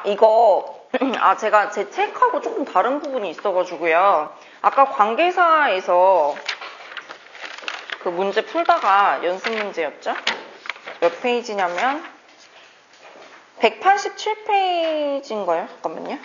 이거 제가 제 책하고 조금 다른 부분이 있어가지고요. 아까 관계사에서 그 문제 풀다가 연습 문제였죠? 몇 페이지냐면 187페이지인가요? 잠깐만요.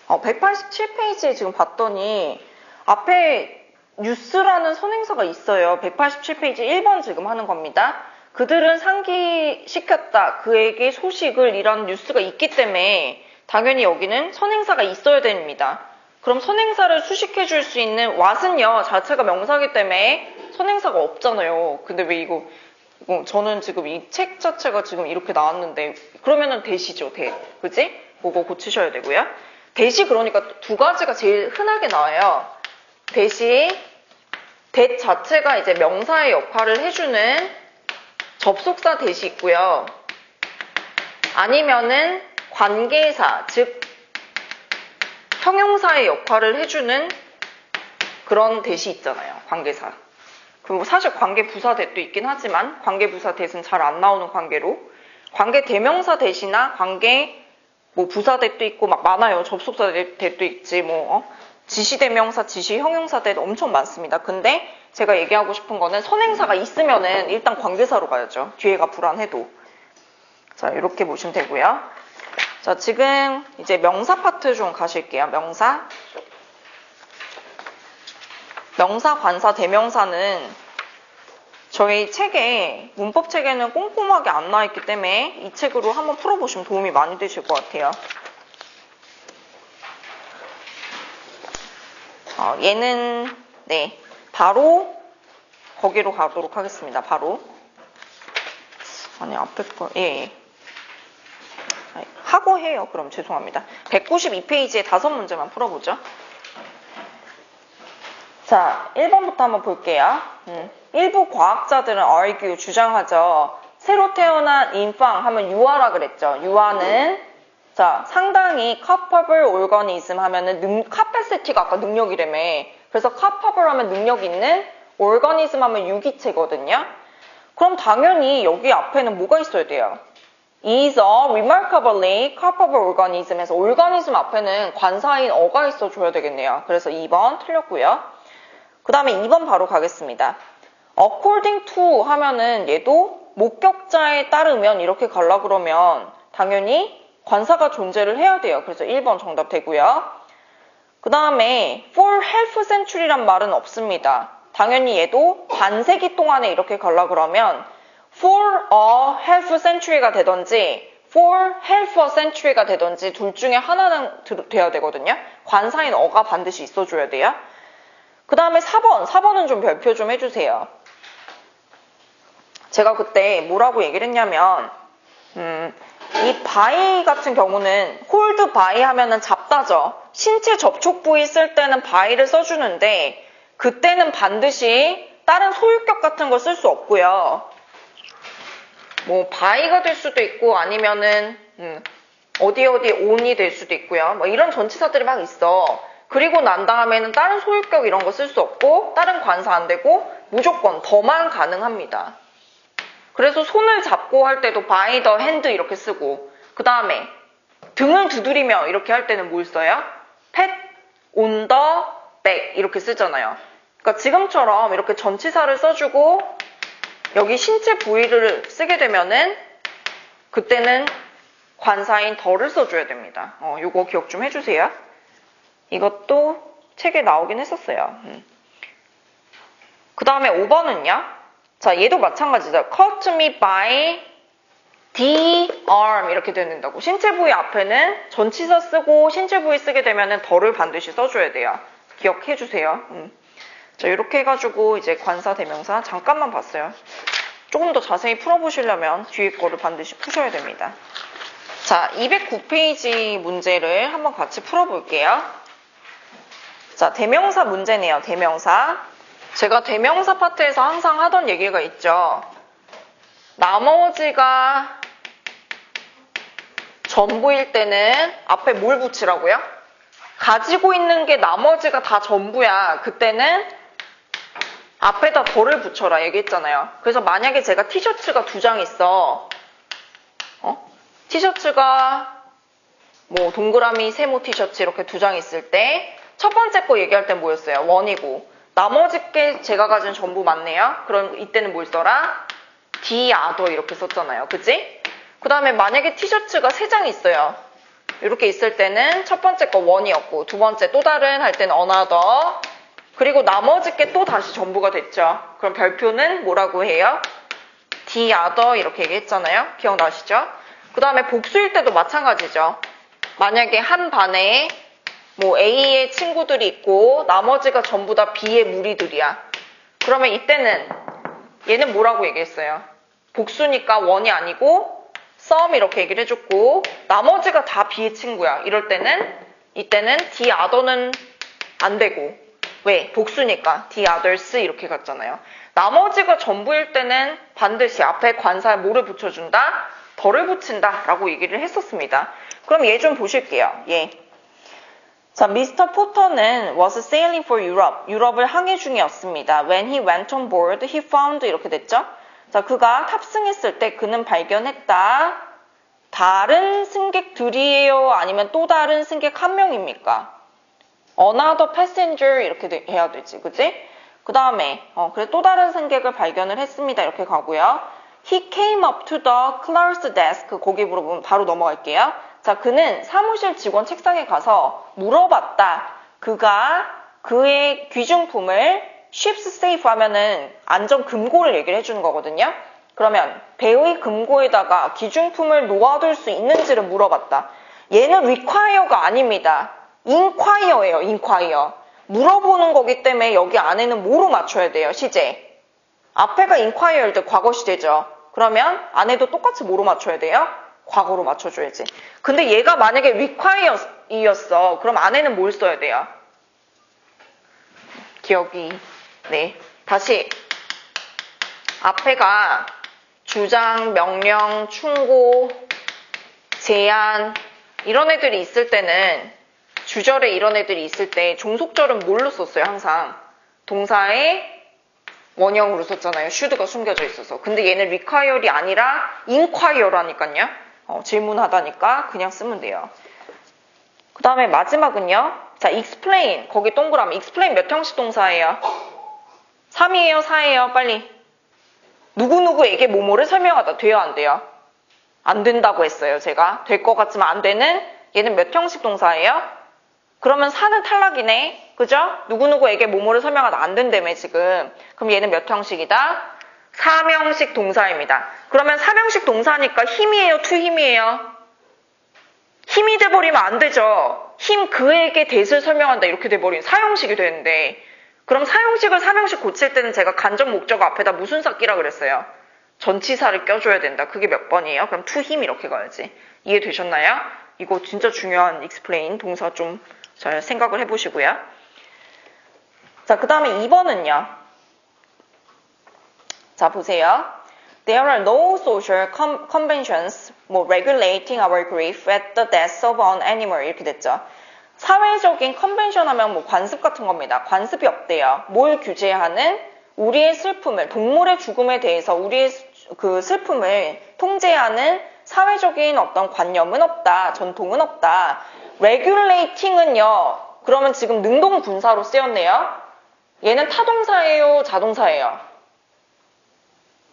187페이지에 지금 봤더니 앞에 뉴스라는 선행사가 있어요. 187페이지 1번 지금 하는 겁니다. 그들은 상기시켰다. 그에게 소식을 이런 뉴스가 있기 때문에 당연히 여기는 선행사가 있어야 됩니다. 그럼 선행사를 수식해 줄 수 있는 what은요 자체가 명사기 때문에 선행사가 없잖아요. 근데 왜 이거 저는 지금 이 책 자체가 지금 이렇게 나왔는데 그러면은 대시죠. 대. 그지? 그거 고치셔야 되고요. 대시 그러니까 두 가지가 제일 흔하게 나와요. 대시 that 자체가 이제 명사의 역할을 해주는 접속사 대시 있고요. 아니면은 관계사, 즉 형용사의 역할을 해주는 그런 대시 있잖아요. 관계사. 그리고 사실 관계부사 대도 있긴 하지만 관계부사 대는 잘 안 나오는 관계로 관계 대명사 대시나 관계 부사 대도 있고 막 많아요. 접속사 대도 있지 지시 대명사, 지시 형용사 대도 엄청 많습니다. 근데 제가 얘기하고 싶은 거는 선행사가 있으면은 일단 관계사로 가야죠. 뒤에가 불안해도. 자, 이렇게 보시면 되고요. 자, 지금 이제 명사 파트 좀 가실게요. 명사, 관사, 대명사는 저희 책에, 문법 책에는 꼼꼼하게 안 나와있기 때문에 이 책으로 한번 풀어보시면 도움이 많이 되실 것 같아요. 얘는 바로 거기로 가도록 하겠습니다. 바로 앞에 거 하고 해요. 그럼 죄송합니다. 192페이지에 5문제만 풀어보죠. 자, 1번부터 한번 볼게요. 일부 과학자들은 argue, 주장하죠. 새로 태어난 인팡 하면 유아라 그랬죠. 유아는 상당히 capable organism 하면은 capacity가 아까 능력이라며. 그래서 capable 하면 능력 있는, organism 하면 유기체거든요. 그럼 당연히 여기 앞에는 뭐가 있어야 돼요? is a remarkably capable organism에서 organism 앞에는 관사인 어가 있어줘야 되겠네요. 그래서 2번 틀렸고요. 그 다음에 2번 바로 가겠습니다. according to 하면은 얘도 목격자에 따르면 이렇게 가려고 그러면 당연히 관사가 존재를 해야 돼요. 그래서 1번 정답 되고요. 그 다음에 for half century란 말은 없습니다. 당연히 얘도 반세기 동안에 이렇게 가려고 그러면 for a half century가 되던지 for half a century가 되던지 둘 중에 하나는 돼야 되거든요. 관사인 어가 반드시 있어줘야 돼요. 그 다음에 4번은 좀 별표 좀 해주세요. 제가 그때 뭐라고 얘기를 했냐면 이 by 같은 경우는 hold by 하면은 잡다죠. 신체 접촉 부위 쓸 때는 by를 써주는데 그때는 반드시 다른 소유격 같은 걸 쓸 수 없고요. by가 될 수도 있고 아니면은 어디 on이 될 수도 있고요. 이런 전치사들이 막 있어. 그리고 난 다음에는 다른 소유격 이런 거 쓸 수 없고 다른 관사 안 되고 무조건 더만 가능합니다. 그래서 손을 잡고 할 때도 by the hand 이렇게 쓰고 그 다음에 등을 두드리며 이렇게 할 때는 뭘 써요? pat on the back 이렇게 쓰잖아요. 그러니까 지금처럼 이렇게 전치사를 써주고 여기 신체 부위를 쓰게 되면은 그때는 관사인 더를 써줘야 됩니다. 요거 기억 좀 해주세요. 이것도 책에 나오긴 했었어요. 그 다음에 5번은요. 자, 얘도 마찬가지죠. Caught me by the arm 이렇게 된다고. 신체 부위 앞에는 전치사 쓰고 신체 부위 쓰게 되면은 더를 반드시 써줘야 돼요. 기억해주세요. 자, 이렇게 해가지고 이제 관사 대명사 잠깐만 봤어요. 조금 더 자세히 풀어보시려면 뒤에 거를 반드시 푸셔야 됩니다. 자, 209페이지 문제를 한번 같이 풀어볼게요. 자, 대명사 문제네요. 대명사. 제가 대명사 파트에서 항상 하던 얘기가 있죠. 나머지가 전부일 때는 앞에 뭘 붙이라고요? 가지고 있는 게 나머지가 다 전부야. 그때는 앞에다 더를 붙여라 얘기했잖아요. 그래서 만약에 제가 티셔츠가 2장 있어. 티셔츠가 뭐 동그라미 세모 티셔츠 이렇게 두 장 있을 때 첫 번째 거 얘기할 땐 뭐였어요? 원이고 나머지 게 제가 가진 전부 맞네요. 그럼 이때는 뭘 써라? the other 이렇게 썼잖아요. 그치? 그 다음에 만약에 티셔츠가 세 장 있어요. 이렇게 있을 때는 첫 번째 거 원이었고 두 번째 또 다른 할 때는 another 그리고 나머지 게 또 다시 전부가 됐죠. 그럼 별표는 뭐라고 해요? the other 이렇게 얘기했잖아요. 기억나시죠? 그 다음에 복수일 때도 마찬가지죠. 만약에 한 반에 뭐 A의 친구들이 있고 나머지가 전부 다 B의 무리들이야. 그러면 이때는 얘는 뭐라고 얘기했어요? 복수니까 원이 아니고 some 이렇게 얘기를 해줬고 나머지가 다 B의 친구야. 이럴 때는 이때는 the other는 안 되고 왜? 복수니까 the others 이렇게 갔잖아요. 나머지가 전부일 때는 반드시 앞에 관사에 뭐를 붙여준다? 덜을 붙인다 라고 얘기를 했었습니다. 그럼 얘 좀 보실게요. 얘. 자, 미스터 포터는 was sailing for Europe. 유럽을 항해 중이었습니다. When he went on board, he found 이렇게 됐죠? 자, 그가 탑승했을 때 그는 발견했다. 다른 승객들이에요? 아니면 또 다른 승객 한 명입니까? Another passenger 이렇게 해야 되지, 그치? 그 다음에 그래 또 다른 승객을 발견을 했습니다. 이렇게 가고요. He came up to the clerk's desk. 거기 물어보면 바로 넘어갈게요. 자, 그는 사무실 직원 책상에 가서 물어봤다. 그가 그의 귀중품을 ships safe 하면은 안전 금고를 얘기를 해주는 거거든요. 그러면 배의 금고에다가 귀중품을 놓아둘 수 있는지를 물어봤다. 얘는 require가 아닙니다. inquire예요, inquire. 물어보는 거기 때문에 여기 안에는 뭐로 맞춰야 돼요, 시제? 앞에가 inquire일 때 과거 시제죠. 그러면 안에도 똑같이 뭐로 맞춰야 돼요? 과거로 맞춰줘야지. 근데 얘가 만약에 require이었어. 그럼 안에는 뭘 써야 돼요? 기억이. 네. 다시. 앞에가 주장, 명령, 충고, 제안 이런 애들이 있을 때는 주절에 이런 애들이 있을 때 종속절은 뭘로 썼어요? 항상. 동사의 원형으로 썼잖아요. should가 숨겨져 있어서. 근데 얘는 require이 아니라 inquire라니까요. 질문하다니까 그냥 쓰면 돼요. 그 다음에 마지막은요. 자, explain. 거기 동그라미. explain 몇 형식 동사예요? 3이에요? 4예요? 빨리. 누구누구에게 뭐뭐를 설명하다. 돼요? 안 돼요? 안 된다고 했어요. 제가. 될 것 같지만 안 되는 얘는 몇 형식 동사예요? 그러면 4는 탈락이네. 그죠? 누구누구에게 뭐뭐를 설명하다 안 된다며 지금. 그럼 얘는 몇 형식이다? 3형식 동사입니다. 그러면 3형식 동사니까 힘이에요? 투힘이에요? 힘이 돼버리면 안 되죠. 힘 그에게 대를 설명한다 이렇게 돼버리면 4형식이 되는데 그럼 4형식을 3형식 고칠 때는 제가 간접 목적어 앞에다 무슨 사 끼라 그랬어요? 전치사를 껴줘야 된다. 그게 몇 번이에요? 그럼 투힘 이렇게 가야지. 이해되셨나요? 이거 진짜 중요한 explain 동사 좀 잘 생각을 해보시고요. 자, 그 다음에 2번은요. 자, 보세요. There are no social conventions regulating our grief at the death of an animal 이렇게 됐죠. 사회적인 컨벤션 하면 관습 같은 겁니다. 관습이 없대요. 뭘 규제하는? 우리의 슬픔을, 동물의 죽음에 대해서 우리의 그 슬픔을 통제하는 사회적인 어떤 관념은 없다. 전통은 없다. regulating은요. 그러면 지금 능동분사로 쓰였네요. 얘는 타동사예요? 자동사예요?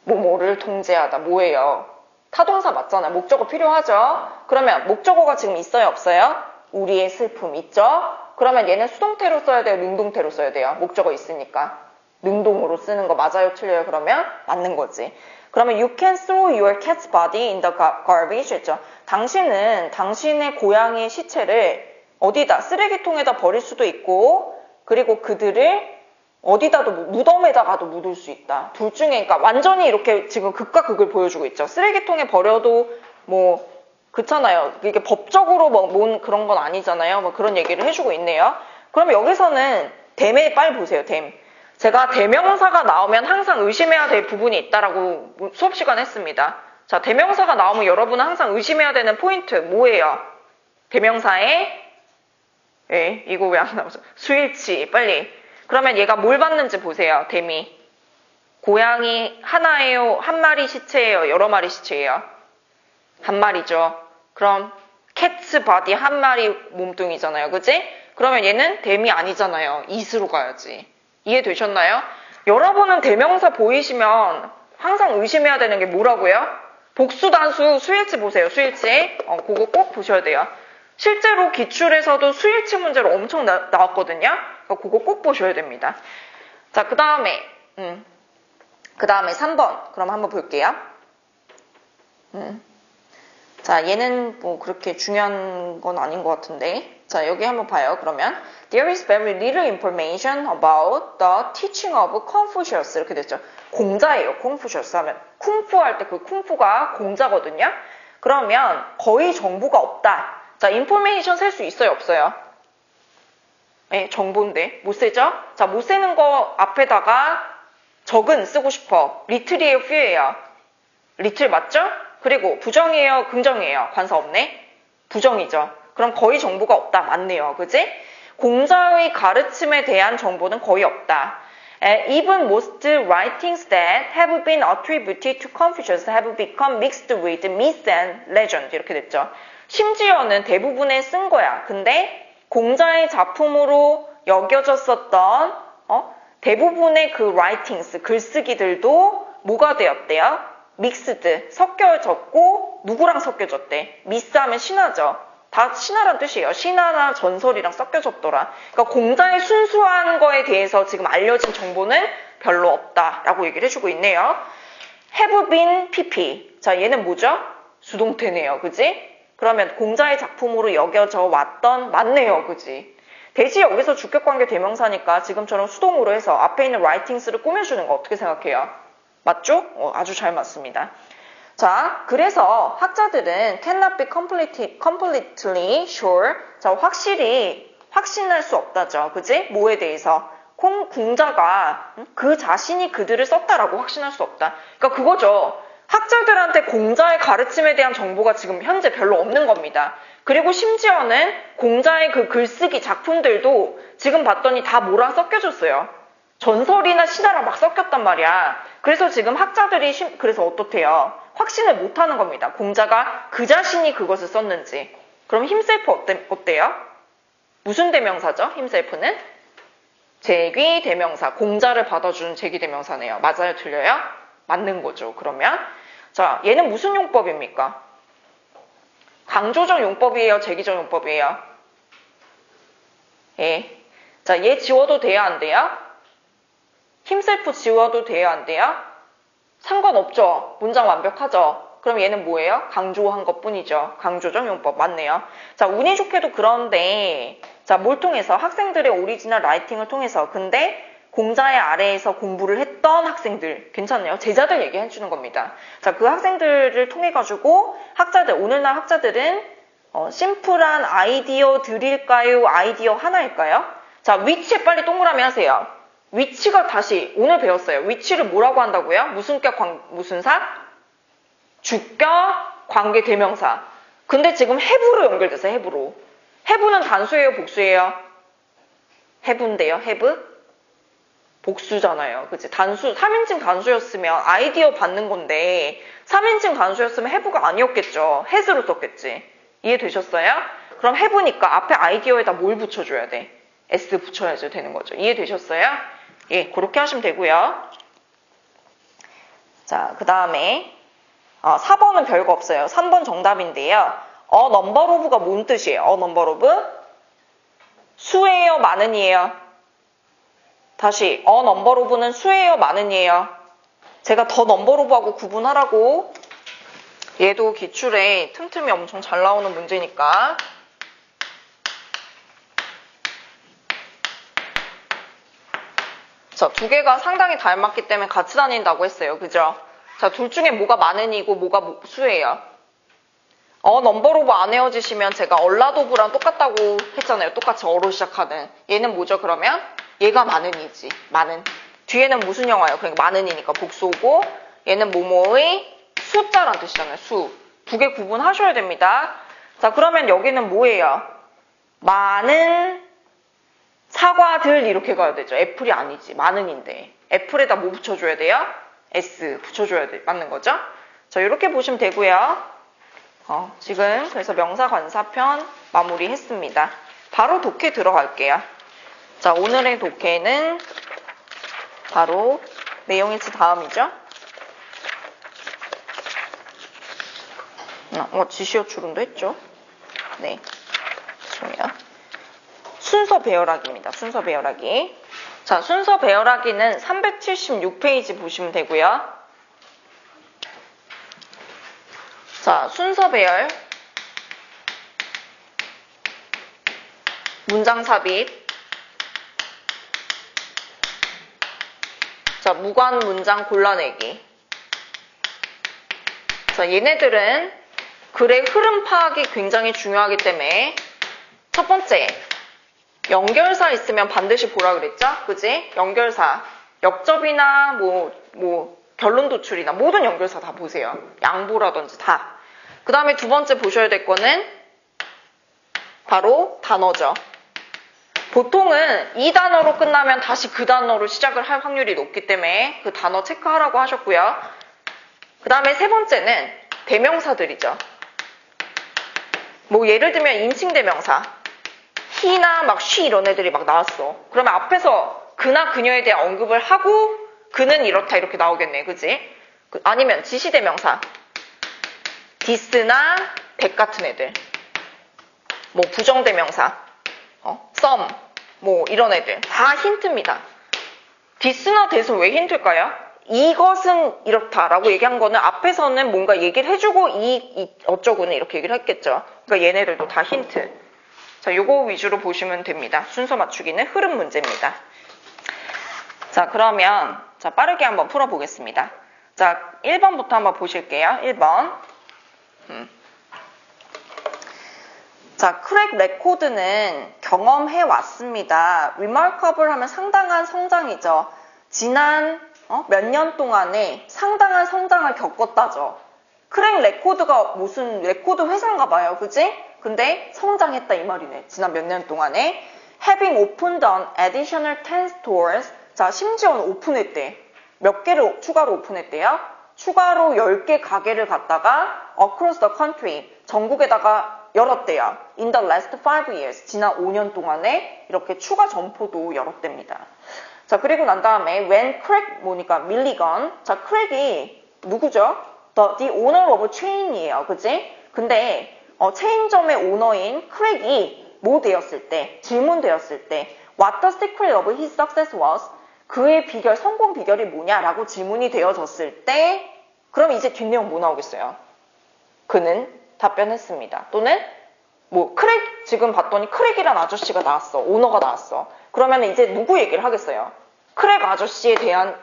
뭐를 통제하다. 뭐예요? 타동사 맞잖아요. 목적어 필요하죠? 그러면 목적어가 지금 있어요? 없어요? 우리의 슬픔 있죠? 그러면 얘는 수동태로 써야 돼요? 능동태로 써야 돼요? 목적어 있으니까. 능동으로 쓰는 거 맞아요? 틀려요? 그러면 맞는 거지. 그러면 you can throw your cat's body in the garbage 했죠. 당신은 당신의 고양이의 시체를 어디다? 쓰레기통에다 버릴 수도 있고 그리고 그들을 어디다도 무덤에다가도 묻을 수 있다. 둘 중에 그러니까 완전히 이렇게 지금 극과 극을 보여주고 있죠. 쓰레기통에 버려도 그렇잖아요. 이게 법적으로 뭔 그런 건 아니잖아요. 그런 얘기를 해주고 있네요. 그럼 여기서는 댐에 빨리 보세요. 댐. 제가 대명사가 나오면 항상 의심해야 될 부분이 있다라고 수업 시간에 했습니다. 자, 대명사가 나오면 여러분은 항상 의심해야 되는 포인트 뭐예요? 대명사의 이거 왜 안 나오죠? 수일치 빨리. 그러면 얘가 뭘 받는지 보세요. 댐이. 고양이 하나예요? 한 마리 시체예요? 여러 마리 시체예요? 한 마리죠. 그럼 캣 its body 한 마리 몸뚱이잖아요. 그치? 그러면 얘는 them이 아니잖아요. it으로 가야지. 이해되셨나요? 여러분은 대명사 보이시면 항상 의심해야 되는 게 뭐라고요? 복수, 단수, 수일치 보세요. 수일치. 그거 꼭 보셔야 돼요. 실제로 기출에서도 수일치 문제로 엄청 나왔거든요. 그러니까 그거 꼭 보셔야 됩니다. 자, 그 다음에 3번. 그럼 한번 볼게요. 자, 얘는 뭐 그렇게 중요한 건 아닌 것 같은데. 자, 여기 한번 봐요. 그러면 There is very little information about the teaching of Confucius. 이렇게 됐죠. 공자예요. Confucius 하면 쿵푸 할 때 그 쿵푸가 공자거든요. 그러면 거의 정보가 없다. 자, information 셀 수 있어요? 없어요? 네, 정보인데 못 세죠? 자, 못 세는 거 앞에다가 적은 쓰고 싶어. little이에요? few예요? little 맞죠? 그리고 부정이에요? 긍정이에요? 관사 없네? 부정이죠. 그럼 거의 정보가 없다. 맞네요. 그지? 공자의 가르침에 대한 정보는 거의 없다. Even most writings that have been attributed to Confucius have become mixed with myth and legend. 이렇게 됐죠. 심지어는 대부분에 쓴 거야. 근데 공자의 작품으로 여겨졌었던 대부분의 그 writings, 글쓰기들도 뭐가 되었대요? 믹스드, 섞여졌고 누구랑 섞여졌대? 미스하면 신화죠. 다 신화란 뜻이에요. 신화나 전설이랑 섞여졌더라. 그러니까 공자의 순수한 거에 대해서 지금 알려진 정보는 별로 없다라고 얘기를 해주고 있네요. have been pp. 자, 얘는 뭐죠? 수동태네요. 그지? 그러면 공자의 작품으로 여겨져 왔던 맞네요. 그지? 대시 여기서 주격관계 대명사니까 지금처럼 수동으로 해서 앞에 있는 writings를 꾸며주는 거 어떻게 생각해요? 맞죠? 아주 잘 맞습니다. 자, 그래서 학자들은 cannot be completely sure. 자, 확실히 확신할 수 없다죠. 그지? 뭐에 대해서? 공자가 그 자신이 그들을 썼다라고 확신할 수 없다. 그러니까 그거죠. 학자들한테 공자의 가르침에 대한 정보가 지금 현재 별로 없는 겁니다. 그리고 심지어는 공자의 그 글쓰기 작품들도 지금 봤더니 다 뭐랑 섞여졌어요. 전설이나 신화랑 막 섞였단 말이야. 그래서 지금 학자들이 그래서 어떻대요? 확신을 못하는 겁니다. 공자가 그 자신이 그것을 썼는지. 그럼 힘셀프 어때요? 무슨 대명사죠? 힘셀프는? 제귀 대명사. 공자를 받아주는 제귀 대명사네요. 맞아요? 틀려요? 맞는 거죠. 그러면 자, 얘는 무슨 용법입니까? 강조적 용법이에요? 제기적 용법이에요? 예. 자, 얘 지워도 돼요? 안 돼요? 힘셀프 지워도 돼요? 안 돼요? 상관없죠. 문장 완벽하죠. 그럼 얘는 뭐예요? 강조한 것뿐이죠. 강조적 용법 맞네요. 자, 운이 좋게도 그런데 자, 뭘 통해서? 학생들의 오리지널 라이팅을 통해서. 근데 공자의 아래에서 공부를 했던 학생들 괜찮네요. 제자들 얘기해 주는 겁니다. 자, 그 학생들을 통해 가지고 학자들 오늘날 학자들은 심플한 아이디어들일까요? 아이디어 하나일까요? 자, 위치에 빨리 동그라미 하세요. 위치가 다시 오늘 배웠어요. 위치를 뭐라고 한다고요? 무슨 격 무슨 사? 주격 관계 대명사. 근데 지금 have로 연결돼서 have로. have는 단수예요, 복수예요? have인데요. have? 복수잖아요. 그치? 단수, 3인칭 단수였으면 아이디어 받는 건데 3인칭 단수였으면 have가 아니었겠죠. has로 썼겠지. 이해되셨어요? 그럼 have니까 앞에 아이디어에다 뭘 붙여줘야 돼? s 붙여야지 되는 거죠. 이해되셨어요? 예, 그렇게 하시면 되고요. 자, 그 다음에 4번은 별거 없어요. 3번 정답인데요. number of가 뭔 뜻이에요? number of? 수예요? 많은이에요? 다시 number of는 수예요? 많은이에요? 제가 더 number of하고 구분하라고. 얘도 기출에 틈틈이 엄청 잘 나오는 문제니까. 자, 두 개가 상당히 닮았기 때문에 같이 다닌다고 했어요. 그죠? 자, 둘 중에 뭐가 많은이고 뭐가 수예요? number of 안 헤어지시면 제가 얼라도브랑 똑같다고 했잖아요. 똑같이 어로 시작하는. 얘는 뭐죠, 그러면? 얘가 많은이지. 많은. 뒤에는 무슨 영어예요? 그러니까 많은이니까 복수고, 얘는 뭐뭐의 숫자란 뜻이잖아요. 수. 두 개 구분하셔야 됩니다. 자, 그러면 여기는 뭐예요? 많은 사과들 이렇게 가야 되죠. 애플이 아니지. 많은인데. 애플에다 뭐 붙여줘야 돼요? S 붙여줘야 돼. 맞는 거죠? 자, 이렇게 보시면 되고요. 지금 그래서 명사관사편 마무리했습니다. 바로 독해 들어갈게요. 자, 오늘의 독해는 바로 내용일치 다음이죠. 지시어 추론도 했죠. 네. 순서 배열하기입니다. 순서 배열하기. 자, 순서 배열하기는 376페이지 보시면 되고요. 자, 순서 배열. 문장 삽입. 자, 무관 문장 골라내기. 자, 얘네들은 글의 흐름 파악이 굉장히 중요하기 때문에 첫 번째, 연결사 있으면 반드시 보라 그랬죠? 그지? 연결사. 역접이나 결론 도출이나 모든 연결사 다 보세요. 양보라든지 다. 그 다음에 두 번째 보셔야 될 거는 바로 단어죠. 보통은 이 단어로 끝나면 다시 그 단어로 시작을 할 확률이 높기 때문에 그 단어 체크하라고 하셨고요. 그 다음에 세 번째는 대명사들이죠. 예를 들면 인칭대명사. he나 she 이런 애들이 막 나왔어. 그러면 앞에서 그나 그녀에 대한 언급을 하고 그는 이렇다 이렇게 나오겠네. 그지? 아니면 지시대명사. this나 that 같은 애들. 부정대명사. some. 이런 애들. 다 힌트입니다. this나 that은 왜 힌트일까요? 이것은 이렇다라고 얘기한 거는 앞에서는 뭔가 얘기를 해주고 어쩌고는 이렇게 얘기를 했겠죠. 그러니까 얘네들도 다 힌트. 자, 요거 위주로 보시면 됩니다. 순서 맞추기는 흐름 문제입니다. 자, 그러면 빠르게 한번 풀어보겠습니다. 자, 1번부터 한번 보실게요. 1번. 자, 크랙 레코드는 경험해 왔습니다. remarkable 하면 상당한 성장이죠. 지난 몇 년 동안에 상당한 성장을 겪었다죠. 크랙 레코드가 무슨 레코드 회사인가 봐요. 그지? 근데 성장했다 이 말이네. 지난 몇 년 동안에 having opened an additional 10 stores. 자, 심지어는 오픈했대. 몇 개를 추가로 오픈했대요? 추가로 10개 가게를 갖다가 across the country. 전국에다가 열었대요. In the last 5 years. 지난 5년 동안에 이렇게 추가 점포도 열었답니다. 자, 그리고 난 다음에 when Craig 밀리건. 자, 크랙이 누구죠? The owner of chain이에요. 그지? 근데 체인점의 오너인 크랙이 되었을 때, 질문되었을 때 What the secret of his success was? 그의 비결, 성공 비결이 뭐냐라고 질문이 되어졌을 때 그럼 이제 뒷내용 뭐 나오겠어요? 그는 답변했습니다. 또는 크랙 지금 봤더니 크랙이란 아저씨가 나왔어. 오너가 나왔어. 그러면 이제 누구 얘기를 하겠어요? 크랙 아저씨에 대한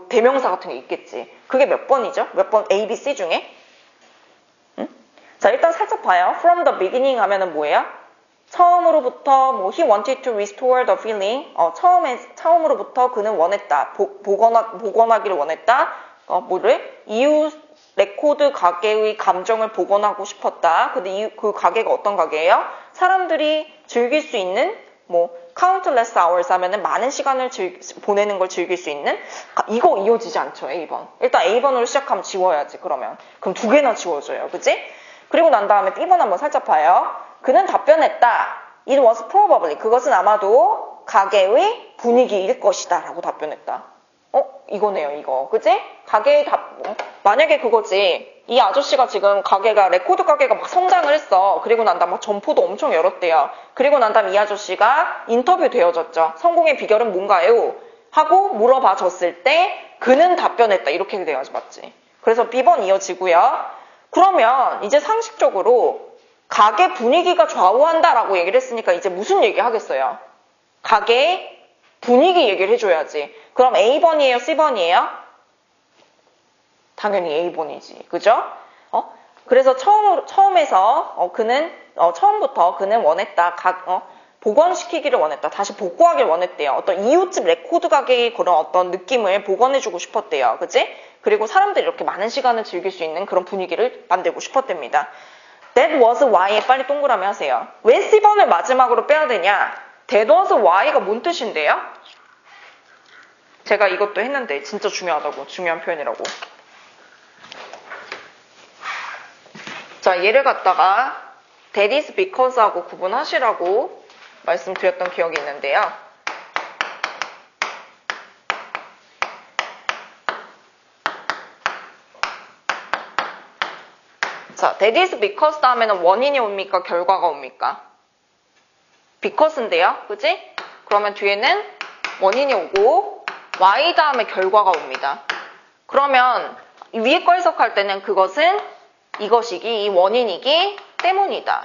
대명사 같은 게 있겠지. 그게 몇 번이죠? 몇 번 A, B, C 중에? 자, 일단 살짝 봐요. From the beginning 하면은 뭐예요? 처음으로부터 he wanted to restore the feeling. 처음으로부터 그는 원했다. 복원하기를 원했다. 이웃 레코드 가게의 감정을 복원하고 싶었다. 근데 그 가게가 어떤 가게예요? 사람들이 즐길 수 있는 countless hours 하면은 많은 시간을 보내는 걸 즐길 수 있는 이거 이어지지 않죠. A번. 일단 A번으로 시작하면 지워야지. 그럼 두 개나 지워줘요. 그치? 그리고 난 다음에 B번 한번 살짝 봐요. 그는 답변했다. It was probably. 그것은 아마도 가게의 분위기일 것이다. 라고 답변했다. 이거네요, 이거. 그치? 가게의 만약에 그거지. 이 아저씨가 지금 레코드 가게가 막 성장을 했어. 그리고 난 다음에 막 점포도 엄청 열었대요. 그리고 난 다음에 이 아저씨가 인터뷰 되어졌죠. 성공의 비결은 뭔가요? 하고 물어봐 줬을 때 그는 답변했다. 이렇게 돼야지, 맞지? 그래서 B번 이어지고요. 그러면 이제 상식적으로 가게 분위기가 좌우한다라고 얘기를 했으니까 이제 무슨 얘기 하겠어요? 가게의 분위기 얘기를 해줘야지. 그럼 A번이에요? C번이에요? 당연히 A번이지. 그죠? 그래서 처음에서 처음부터 그는 원했다. 복원시키기를 원했다. 다시 복구하기를 원했대요. 어떤 이웃집 레코드 가게의 그런 어떤 느낌을 복원해주고 싶었대요. 그치? 그리고 사람들이 이렇게 많은 시간을 즐길 수 있는 그런 분위기를 만들고 싶었답니다. That was why에 빨리 동그라미 하세요. 왜 C번을 마지막으로 빼야 되냐? That was why가 뭔 뜻인데요? 제가 이것도 했는데 진짜 중요하다고. 중요한 표현이라고. 자, 얘를 갖다가 that is because하고 구분하시라고 말씀드렸던 기억이 있는데요. 자, that is because 다음에는 원인이 옵니까? 결과가 옵니까? because인데요. 그지? 그러면 뒤에는 원인이 오고 why 다음에 결과가 옵니다. 그러면 위에 거 해석할 때는 그것은 이것이기, 이 원인이기 때문이다.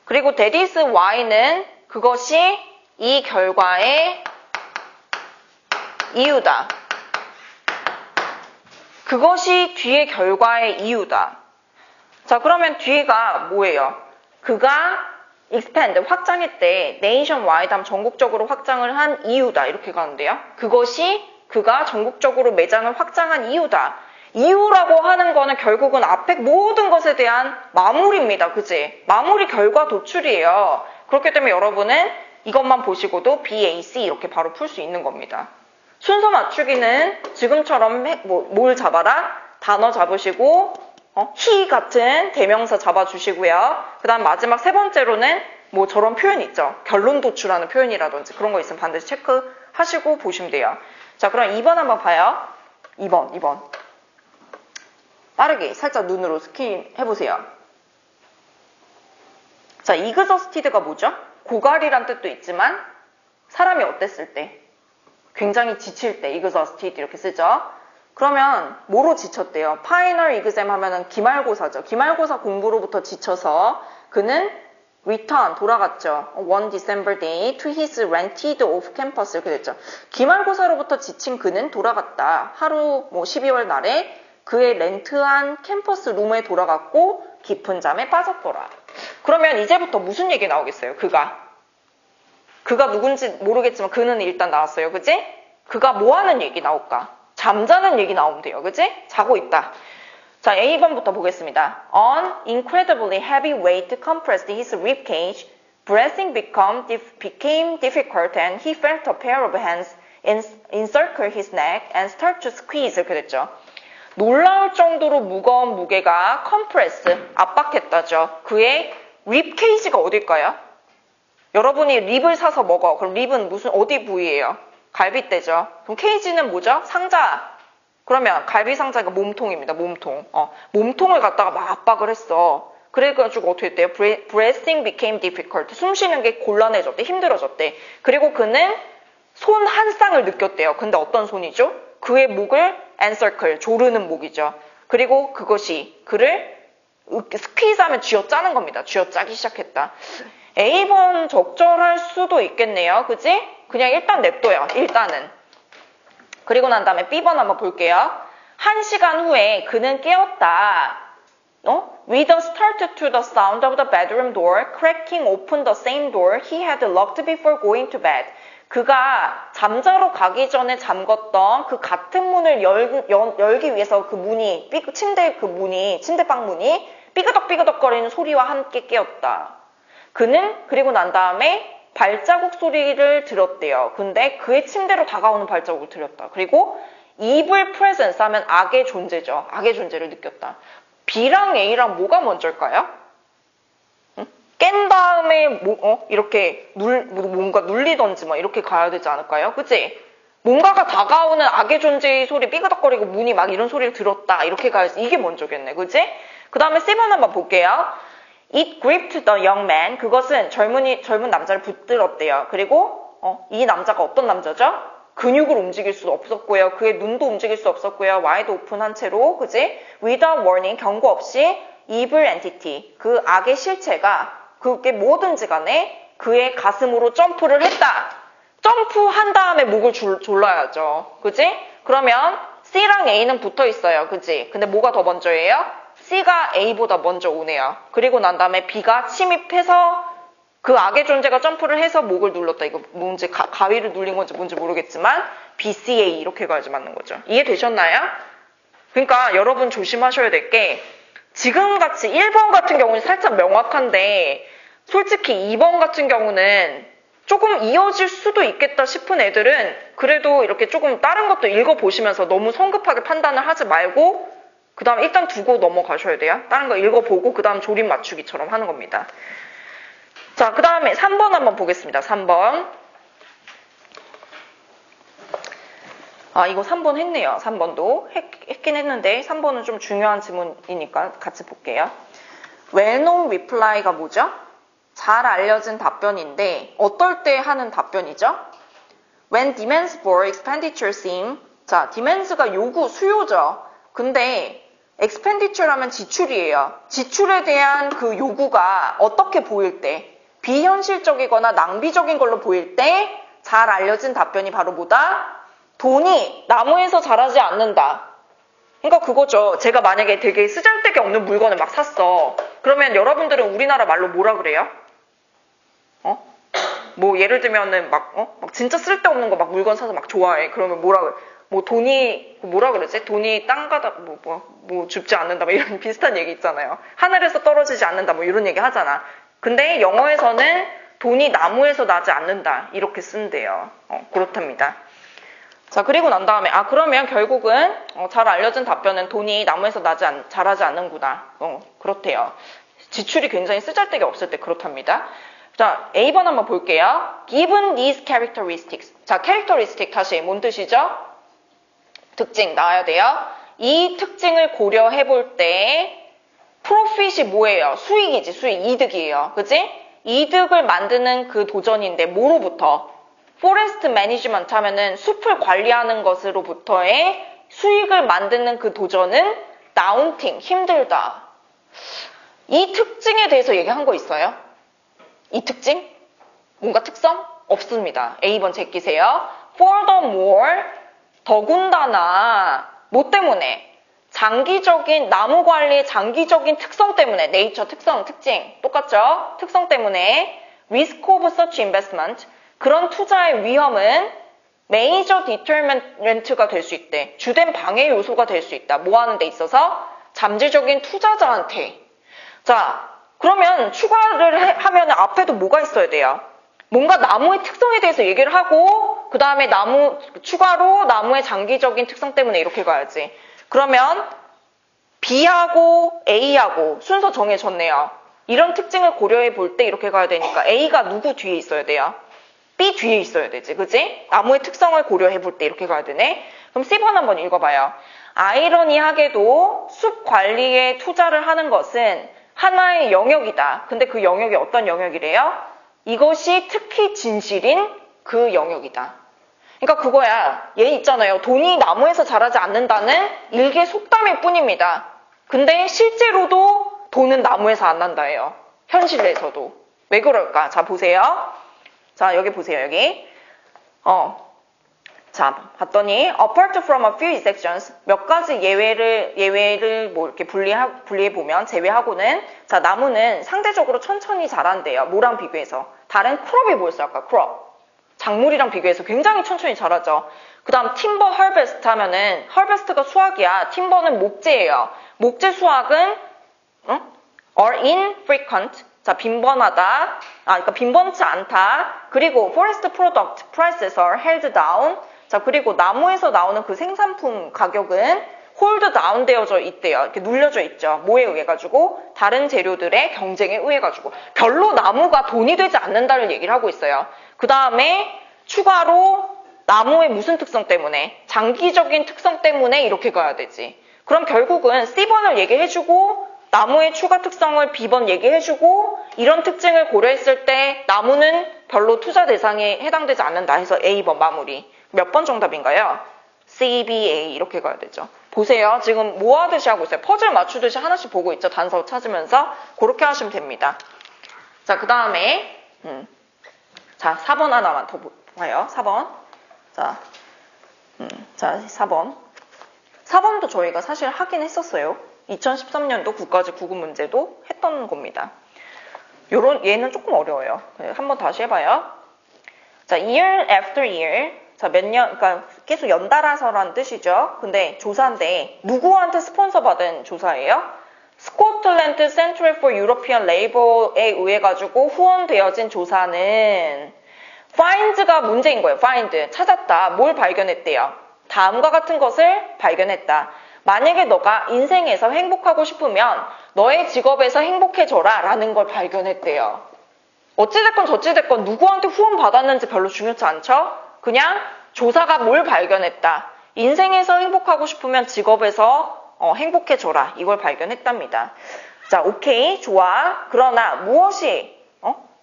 그리고 that is why는 그것이 이 결과의 이유다. 그것이 뒤의 결과의 이유다. 자, 그러면 뒤가 뭐예요? 그가 expand, 확장했대. nationwide 하면 전국적으로 확장을 한 이유다. 이렇게 가는데요. 그것이 그가 전국적으로 매장을 확장한 이유다. 이유라고 하는 거는 결국은 앞에 모든 것에 대한 마무리입니다. 그치? 마무리 결과 도출이에요. 그렇기 때문에 여러분은 이것만 보시고도 BAC 이렇게 바로 풀 수 있는 겁니다. 순서 맞추기는 지금처럼 뭘 잡아라? 단어 잡으시고 he 같은 대명사 잡아주시고요. 그 다음 마지막 세 번째로는 뭐 저런 표현 있죠. 결론 도출하는 표현이라든지 그런 거 있으면 반드시 체크하시고 보시면 돼요. 자, 그럼 2번 한번 봐요. 2번. 빠르게 살짝 눈으로 스킨 해보세요. 자, exhausted가 뭐죠? 고갈이란 뜻도 있지만 사람이 어땠을 때? 굉장히 지칠 때 exhausted 이렇게 쓰죠. 그러면 뭐로 지쳤대요? final exam 하면은 기말고사죠. 기말고사 공부로부터 지쳐서 그는 return 돌아갔죠. One December day to his rented off campus 이렇게 됐죠. 기말고사로부터 지친 그는 돌아갔다. 하루 12월 날에 그의 렌트한 캠퍼스 룸에 돌아갔고 깊은 잠에 빠졌더라. 그러면 이제부터 무슨 얘기 나오겠어요? 그가 누군지 모르겠지만 그는 일단 나왔어요. 그지? 그가 뭐 하는 얘기 나올까? 잠자는 얘기 나오면 돼요. 그지? 자고 있다. 자, A번부터 보겠습니다. An incredibly heavy weight compressed his ribcage. Breathing became difficult and he felt a pair of hands encircle his neck and start to squeeze. 이렇게 됐죠. 놀라울 정도로 무거운 무게가 compress, 압박했다죠. 그의 ribcage가 어딜까요? 여러분이 립을 사서 먹어. 그럼 립은 무슨 어디 부위예요? 갈비뼈죠. 그럼 케이지는 뭐죠? 상자. 그러면 갈비 상자가 몸통입니다. 몸통. 몸통을 갖다가 막 압박을 했어. 그래가지고 어떻게 됐대요? Breathing became difficult. 숨 쉬는 게 곤란해졌대. 힘들어졌대. 그리고 그는 손 한 쌍을 느꼈대요. 근데 어떤 손이죠? 그의 목을 encircle, 조르는 목이죠. 그리고 그것이 그를 스퀴즈하면 쥐어짜는 겁니다. 쥐어짜기 시작했다. A번 적절할 수도 있겠네요. 그지? 그냥 일단 냅둬요. 일단은. 그리고 난 다음에 B번 한번 볼게요. 1시간 후에 그는 깨었다. With a start to the sound of the bedroom door, cracking open the same door he had locked before going to bed. 그가 잠자러 가기 전에 잠궜던 그 같은 문을 열기 위해서 그 문이, 침대방 문이 삐그덕삐그덕거리는 소리와 함께 깨었다. 그는 그리고 난 다음에 발자국 소리를 들었대요. 근데 그의 침대로 다가오는 발자국을 들었다. 그리고 evil presence 하면 악의 존재죠. 악의 존재를 느꼈다. B랑 A랑 뭐가 먼저일까요? 깬 다음에 이렇게 뭔가 눌리던지 막 이렇게 가야 되지 않을까요? 그치? 뭔가가 다가오는 악의 존재의 소리, 삐그덕거리고 문이 막 이런 소리를 들었다. 이렇게 가야지. 이게 먼저겠네. 그치? 그 다음에 C번 한번 볼게요. It gripped the young man. 그것은 젊은 남자를 붙들었대요. 그리고 이 남자가 어떤 남자죠? 근육을 움직일 수 없었고요. 그의 눈도 움직일 수 없었고요. 와이드 오픈한 채로, 그지? Without warning, 경고 없이 evil entity, 그 악의 실체가 그게 뭐든지 간에 그의 가슴으로 점프를 했다. 점프한 다음에 목을 졸라야죠. 그지? 그러면 C랑 A는 붙어 있어요. 그지? 근데 뭐가 더 먼저예요? C가 A보다 먼저 오네요. 그리고 난 다음에 B가 침입해서 그 악의 존재가 점프를 해서 목을 눌렀다. 이거 뭔지 가위를 눌린 건지 뭔지 모르겠지만 BCA 이렇게 가야지 맞는 거죠. 이해되셨나요? 그러니까 여러분 조심하셔야 될 게 지금같이 1번 같은 경우는 살짝 명확한데 솔직히 2번 같은 경우는 조금 이어질 수도 있겠다 싶은 애들은 그래도 이렇게 조금 다른 것도 읽어보시면서 너무 성급하게 판단을 하지 말고 그 다음 일단 두고 넘어가셔야 돼요. 다른 거 읽어보고 그 다음 조립 맞추기처럼 하는 겁니다. 자, 그 다음에 3번 한번 보겠습니다. 3번. 아, 이거 3번 했네요. 3번도 했긴 했는데 3번은 좀 중요한 지문이니까 같이 볼게요. well-known reply가 뭐죠? 잘 알려진 답변인데 어떨 때 하는 답변이죠? When demands for expenditure seem, 자, demands가 요구, 수요죠. 근데 expenditure라면 지출이에요. 지출에 대한 그 요구가 어떻게 보일 때, 비현실적이거나 낭비적인 걸로 보일 때 잘 알려진 답변이 바로 뭐다? 돈이 나무에서 자라지 않는다. 그러니까 그거죠. 제가 만약에 되게 쓰잘데기 없는 물건을 막 샀어. 그러면 여러분들은 우리나라 말로 뭐라 그래요? 뭐 예를 들면은 막 진짜 쓸데없는 거 막 물건 사서 막 좋아해. 그러면 뭐라 그래? 뭐 돈이 뭐라 그러지? 돈이 땅가다 뭐 줍지 않는다 뭐 이런 비슷한 얘기 있잖아요. 하늘에서 떨어지지 않는다 뭐 이런 얘기 하잖아. 근데 영어에서는 돈이 나무에서 나지 않는다 이렇게 쓴대요. 그렇답니다. 자, 그리고 난 다음에 그러면 결국은 잘 알려진 답변은 돈이 나무에서 자라지 않는구나. 그렇대요. 지출이 굉장히 쓰잘데기 없을 때 그렇답니다. 자, A번 한번 볼게요. Given these characteristics. 자, characteristic 다시 뭔 뜻이죠? 특징 나와야 돼요. 이 특징을 고려해 볼 때 profit이 뭐예요? 수익이지, 수익, 이득이에요. 그치? 이득을 만드는 그 도전인데 뭐로부터? forest management 하면은 숲을 관리하는 것으로부터의 수익을 만드는 그 도전은 daunting, 힘들다. 이 특징에 대해서 얘기한 거 있어요? 이 특징? 뭔가 특성? 없습니다. A번 제끼세요. Furthermore, 더군다나 뭐 때문에? 장기적인 나무 관리의 장기적인 특성 때문에 네이처 특성, 특징 똑같죠? 특성 때문에 risk of such investment 그런 투자의 위험은 major determinant가 될 수 있대. 주된 방해 요소가 될 수 있다. 뭐 하는 데 있어서? 잠재적인 투자자한테. 자, 그러면 추가를 하면 앞에도 뭐가 있어야 돼요? 뭔가 나무의 특성에 대해서 얘기를 하고 그 다음에 추가로 나무의 장기적인 특성 때문에 이렇게 가야지. 그러면 B하고 A하고 순서 정해졌네요. 이런 특징을 고려해 볼 때 이렇게 가야 되니까 A가 누구 뒤에 있어야 돼요? B 뒤에 있어야 되지, 그치? 나무의 특성을 고려해 볼 때 이렇게 가야 되네. 그럼 C번 한번 읽어봐요. 아이러니하게도 숲 관리에 투자를 하는 것은 하나의 영역이다. 근데 그 영역이 어떤 영역이래요? 이것이 특히 진실인 그 영역이다. 그러니까 그거야. 얘 있잖아요. 돈이 나무에서 자라지 않는다는 일개 속담일 뿐입니다. 근데 실제로도 돈은 나무에서 안 난다예요. 현실에서도. 왜 그럴까? 자, 보세요. 자, 여기 보세요. 여기. 자, 봤더니 apart from a few exceptions 몇 가지 예외를 뭐 이렇게 분리해 보면 제외하고는 자, 나무는 상대적으로 천천히 자란대요. 뭐랑 비교해서? 다른 크롭이 뭐였어요? 아까 크롭. 작물이랑 비교해서 굉장히 천천히 자라죠. 그 다음 timber harvest 하면은 harvest가 수확이야. timber는 목재예요. 목재 수확은 are infrequent. 자, 빈번하다. 그러니까 빈번치 않다. 그리고 forest product prices are held down. 자, 그리고 나무에서 나오는 그 생산품 가격은 hold down 되어져 있대요. 이렇게 눌려져 있죠. 뭐에 의해 가지고? 다른 재료들의 경쟁에 의해 가지고. 별로 나무가 돈이 되지 않는다를 얘기를 하고 있어요. 그 다음에 추가로 나무의 무슨 특성 때문에? 장기적인 특성 때문에 이렇게 가야 되지. 그럼 결국은 C번을 얘기해주고 나무의 추가 특성을 B번 얘기해주고 이런 특징을 고려했을 때 나무는 별로 투자 대상에 해당되지 않는다 해서 A번 마무리. 몇 번 정답인가요? C, B, A 이렇게 가야 되죠. 보세요. 지금 뭐 하듯이 하고 있어요. 퍼즐 맞추듯이 하나씩 보고 있죠. 단서 찾으면서 그렇게 하시면 됩니다. 자, 그 다음에 자, 4번 하나만 더 봐요. 4번. 자, 4번. 4번도 저희가 사실 하긴 했었어요. 2013년도 국가직 국어 문제도 했던 겁니다. 얘는 조금 어려워요. 한번 다시 해봐요. 자, year after year. 자, 몇 년, 그러니까 계속 연달아서라는 뜻이죠. 근데 조사인데 누구한테 스폰서 받은 조사예요? 스코틀랜드 Central for European Labor에 의해 가지고 후원되어진 조사는 find가 문제인 거예요. find 찾았다. 뭘 발견했대요? 다음과 같은 것을 발견했다. 만약에 너가 인생에서 행복하고 싶으면 너의 직업에서 행복해져라 라는 걸 발견했대요. 어찌됐건 저찌됐건 누구한테 후원 받았는지 별로 중요치 않죠? 그냥 조사가 뭘 발견했다. 인생에서 행복하고 싶으면 직업에서 행복해져라. 이걸 발견했답니다. 자, 오케이, 좋아. 그러나 무엇이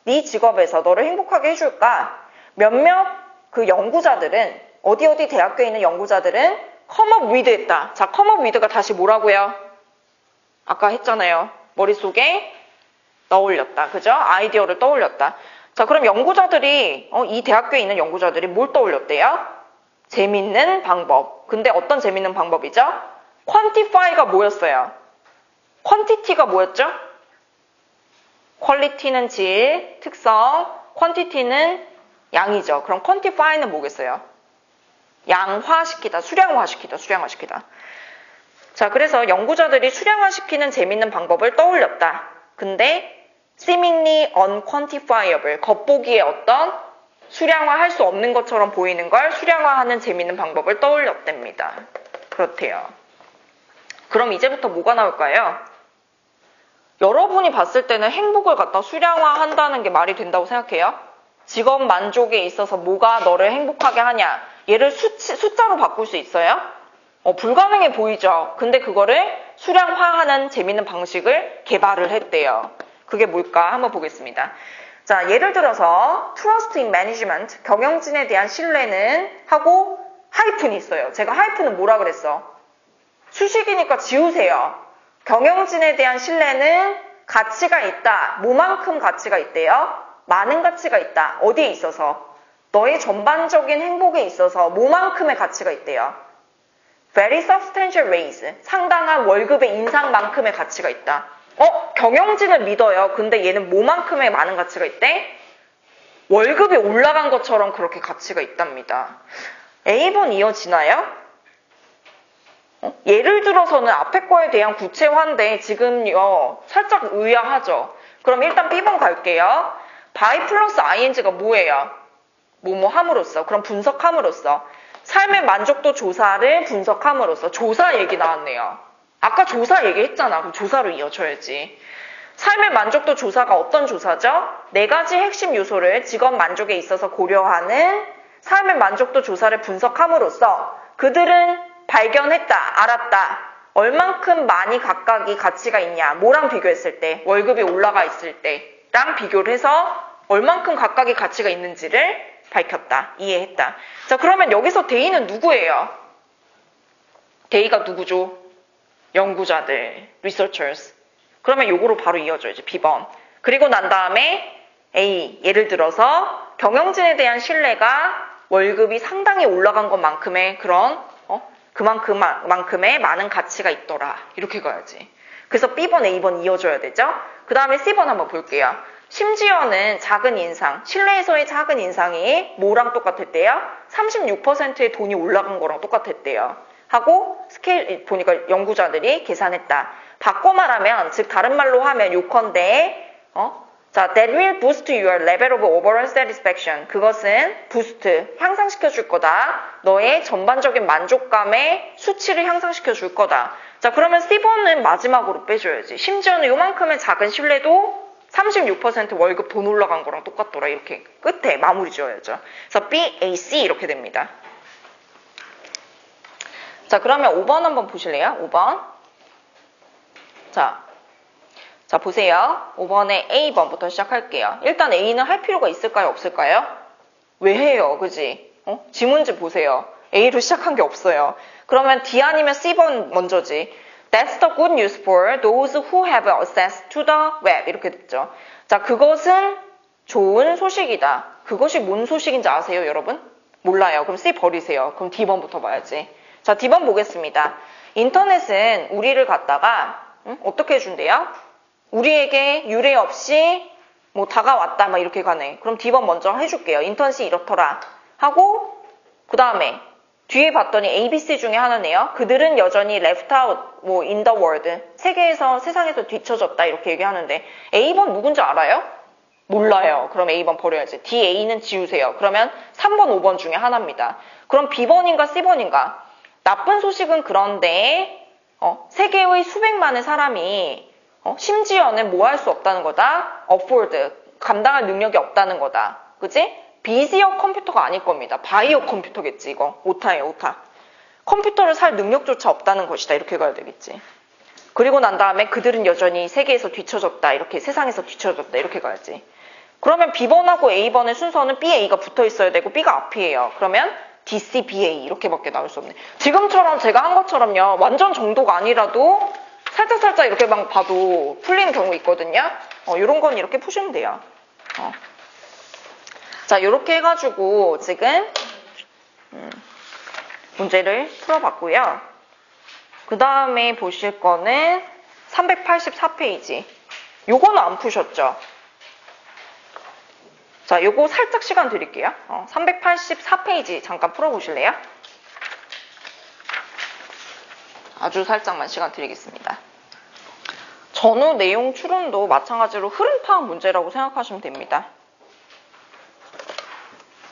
네 직업에서 너를 행복하게 해줄까? 몇몇 그 연구자들은 어디 대학교에 있는 연구자들은 come up with 했다. 자, come up with가 다시 뭐라고요? 아까 했잖아요. 머릿속에 떠올렸다. 그죠? 아이디어를 떠올렸다. 자, 그럼 연구자들이 이 대학교에 있는 연구자들이 뭘 떠올렸대요? 재밌는 방법. 근데 어떤 재밌는 방법이죠? quantify가 뭐였어요? quantity가 뭐였죠? quality는 질, 특성, quantity는 양이죠. 그럼 quantify는 뭐겠어요? 양화시키다, 수량화시키다. 자, 그래서 연구자들이 수량화시키는 재밌는 방법을 떠올렸다. 근데 seemingly unquantifiable, 겉보기에 어떤 수량화할 수 없는 것처럼 보이는 걸 수량화하는 재밌는 방법을 떠올렸답니다. 그렇대요. 그럼 이제부터 뭐가 나올까요? 여러분이 봤을 때는 행복을 갖다 수량화한다는 게 말이 된다고 생각해요? 직업 만족에 있어서 뭐가 너를 행복하게 하냐? 얘를 숫자로 바꿀 수 있어요? 불가능해 보이죠? 근데 그거를 수량화하는 재밌는 방식을 개발을 했대요. 그게 뭘까? 한번 보겠습니다. 자, 예를 들어서 Trust in Management, 경영진에 대한 신뢰는 하고 하이픈이 있어요. 제가 하이픈은 뭐라 그랬어? 수식이니까 지우세요. 경영진에 대한 신뢰는 가치가 있다. 뭐만큼 가치가 있대요? 많은 가치가 있다. 어디에 있어서? 너의 전반적인 행복에 있어서 뭐만큼의 가치가 있대요? Very substantial raise. 상당한 월급의 인상만큼의 가치가 있다. 경영진을 믿어요. 근데 얘는 뭐만큼의 많은 가치가 있대? 월급이 올라간 것처럼 그렇게 가치가 있답니다. A번 이어지나요? 예를 들어서는 앞에 거에 대한 구체화인데 지금요 살짝 의아하죠. 그럼 일단 B번 갈게요. by 플러스 ing가 뭐예요? 뭐뭐 함으로써. 그럼 분석함으로써. 삶의 만족도 조사를 분석함으로써. 조사 얘기 나왔네요. 아까 조사 얘기했잖아. 그럼 조사로 이어져야지. 삶의 만족도 조사가 어떤 조사죠? 4가지 핵심 요소를 직업 만족에 있어서 고려하는 삶의 만족도 조사를 분석함으로써 그들은 발견했다, 알았다. 얼만큼 많이 각각이 가치가 있냐. 뭐랑 비교했을 때? 월급이 올라가 있을 때랑 비교를 해서 얼만큼 각각의 가치가 있는지를 밝혔다, 이해했다. 자, 그러면 여기서 대의는 누구예요? 대의가 누구죠? 연구자들, researchers. 그러면 요거로 바로 이어져야지, B번. 그리고 난 다음에 A, 예를 들어서 경영진에 대한 신뢰가 월급이 상당히 올라간 것만큼의 그런 그만큼의 많은 가치가 있더라. 이렇게 가야지. 그래서 B번, A번 이어져야 되죠? 그 다음에 C번 한번 볼게요. 심지어는 작은 인상, 신뢰에서의 작은 인상이 뭐랑 똑같았대요? 36%의 돈이 올라간 거랑 똑같았대요. 하고 스케일 보니까 연구자들이 계산했다. 바꿔 말하면, 즉 다른 말로 하면 요컨대 자, that will boost your level of overall satisfaction. 그것은 boost, 향상시켜 줄 거다. 너의 전반적인 만족감의 수치를 향상시켜 줄 거다. 자, 그러면 C번은 마지막으로 빼줘야지. 심지어는 요만큼의 작은 신뢰도 36% 월급 돈 올라간 거랑 똑같더라. 이렇게 끝에 마무리 지어야죠. 그래서 B, A, C 이렇게 됩니다. 자, 그러면 5번 한번 보실래요? 5번. 자, 보세요. 5번에 A번부터 시작할게요. 일단 A는 할 필요가 있을까요? 없을까요? 왜 해요? 그지? 지문지 보세요. A로 시작한 게 없어요. 그러면 D 아니면 C번 먼저지. That's the good news for those who have access to the web. 이렇게 됐죠. 자, 그것은 좋은 소식이다. 그것이 뭔 소식인지 아세요, 여러분? 몰라요. 그럼 C 버리세요. 그럼 D번부터 봐야지. 자, D번 보겠습니다. 인터넷은 우리를 갖다가 어떻게 해준대요? 우리에게 유례 없이 뭐 다가왔다 막 이렇게 가네. 그럼 D번 먼저 해줄게요. 인터넷이 이렇더라 하고 그 다음에 뒤에 봤더니 ABC 중에 하나네요. 그들은 여전히 left out 뭐 in the world 세상에서 뒤쳐졌다 이렇게 얘기하는데 A번 누군지 알아요? 몰라요. 그럼 A번 버려야지. D, A는 지우세요. 그러면 3번, 5번 중에 하나입니다. 그럼 B번인가 C번인가? 나쁜 소식은 그런데 세계의 수백만의 사람이 심지어는 뭐 할 수 없다는 거다? afford, 감당할 능력이 없다는 거다. 그지? 비지어 컴퓨터가 아닐 겁니다. 바이오 컴퓨터겠지, 이거. 오타예요, 오타. 컴퓨터를 살 능력조차 없다는 것이다. 이렇게 가야 되겠지. 그리고 난 다음에 그들은 여전히 세계에서 뒤처졌다. 이렇게 세상에서 뒤처졌다. 이렇게 가야지. 그러면 B번하고 A번의 순서는 B, A가 붙어 있어야 되고 B가 앞이에요. 그러면 D, C, B, A 이렇게밖에 나올 수 없네. 지금처럼 제가 한 것처럼요. 완전 정도가 아니라도 살짝살짝 이렇게만 봐도 풀리는 경우 있거든요. 이런 건 이렇게 푸시면 돼요. 자, 이렇게 해가지고 지금 문제를 풀어봤고요. 그 다음에 보실 거는 384페이지. 요거는 안 푸셨죠? 자, 요거 살짝 시간 드릴게요. 384페이지 잠깐 풀어보실래요? 아주 살짝만 시간 드리겠습니다. 전후 내용 추론도 마찬가지로 흐름 파악 문제라고 생각하시면 됩니다.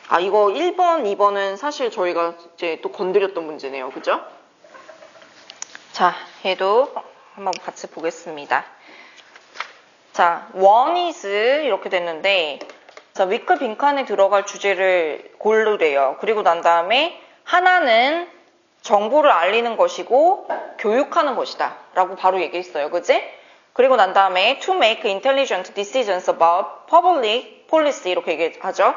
아, 이거 1번, 2번은 사실 저희가 이제 또 건드렸던 문제네요. 그죠? 자, 얘도 한번 같이 보겠습니다. 자, one is 이렇게 됐는데, 자, 위클 빈칸에 들어갈 주제를 고르래요. 그리고 난 다음에 하나는 정보를 알리는 것이고 교육하는 것이다 라고 바로 얘기했어요. 그지? 그리고 난 다음에 to make intelligent decisions about public policy 이렇게 얘기하죠.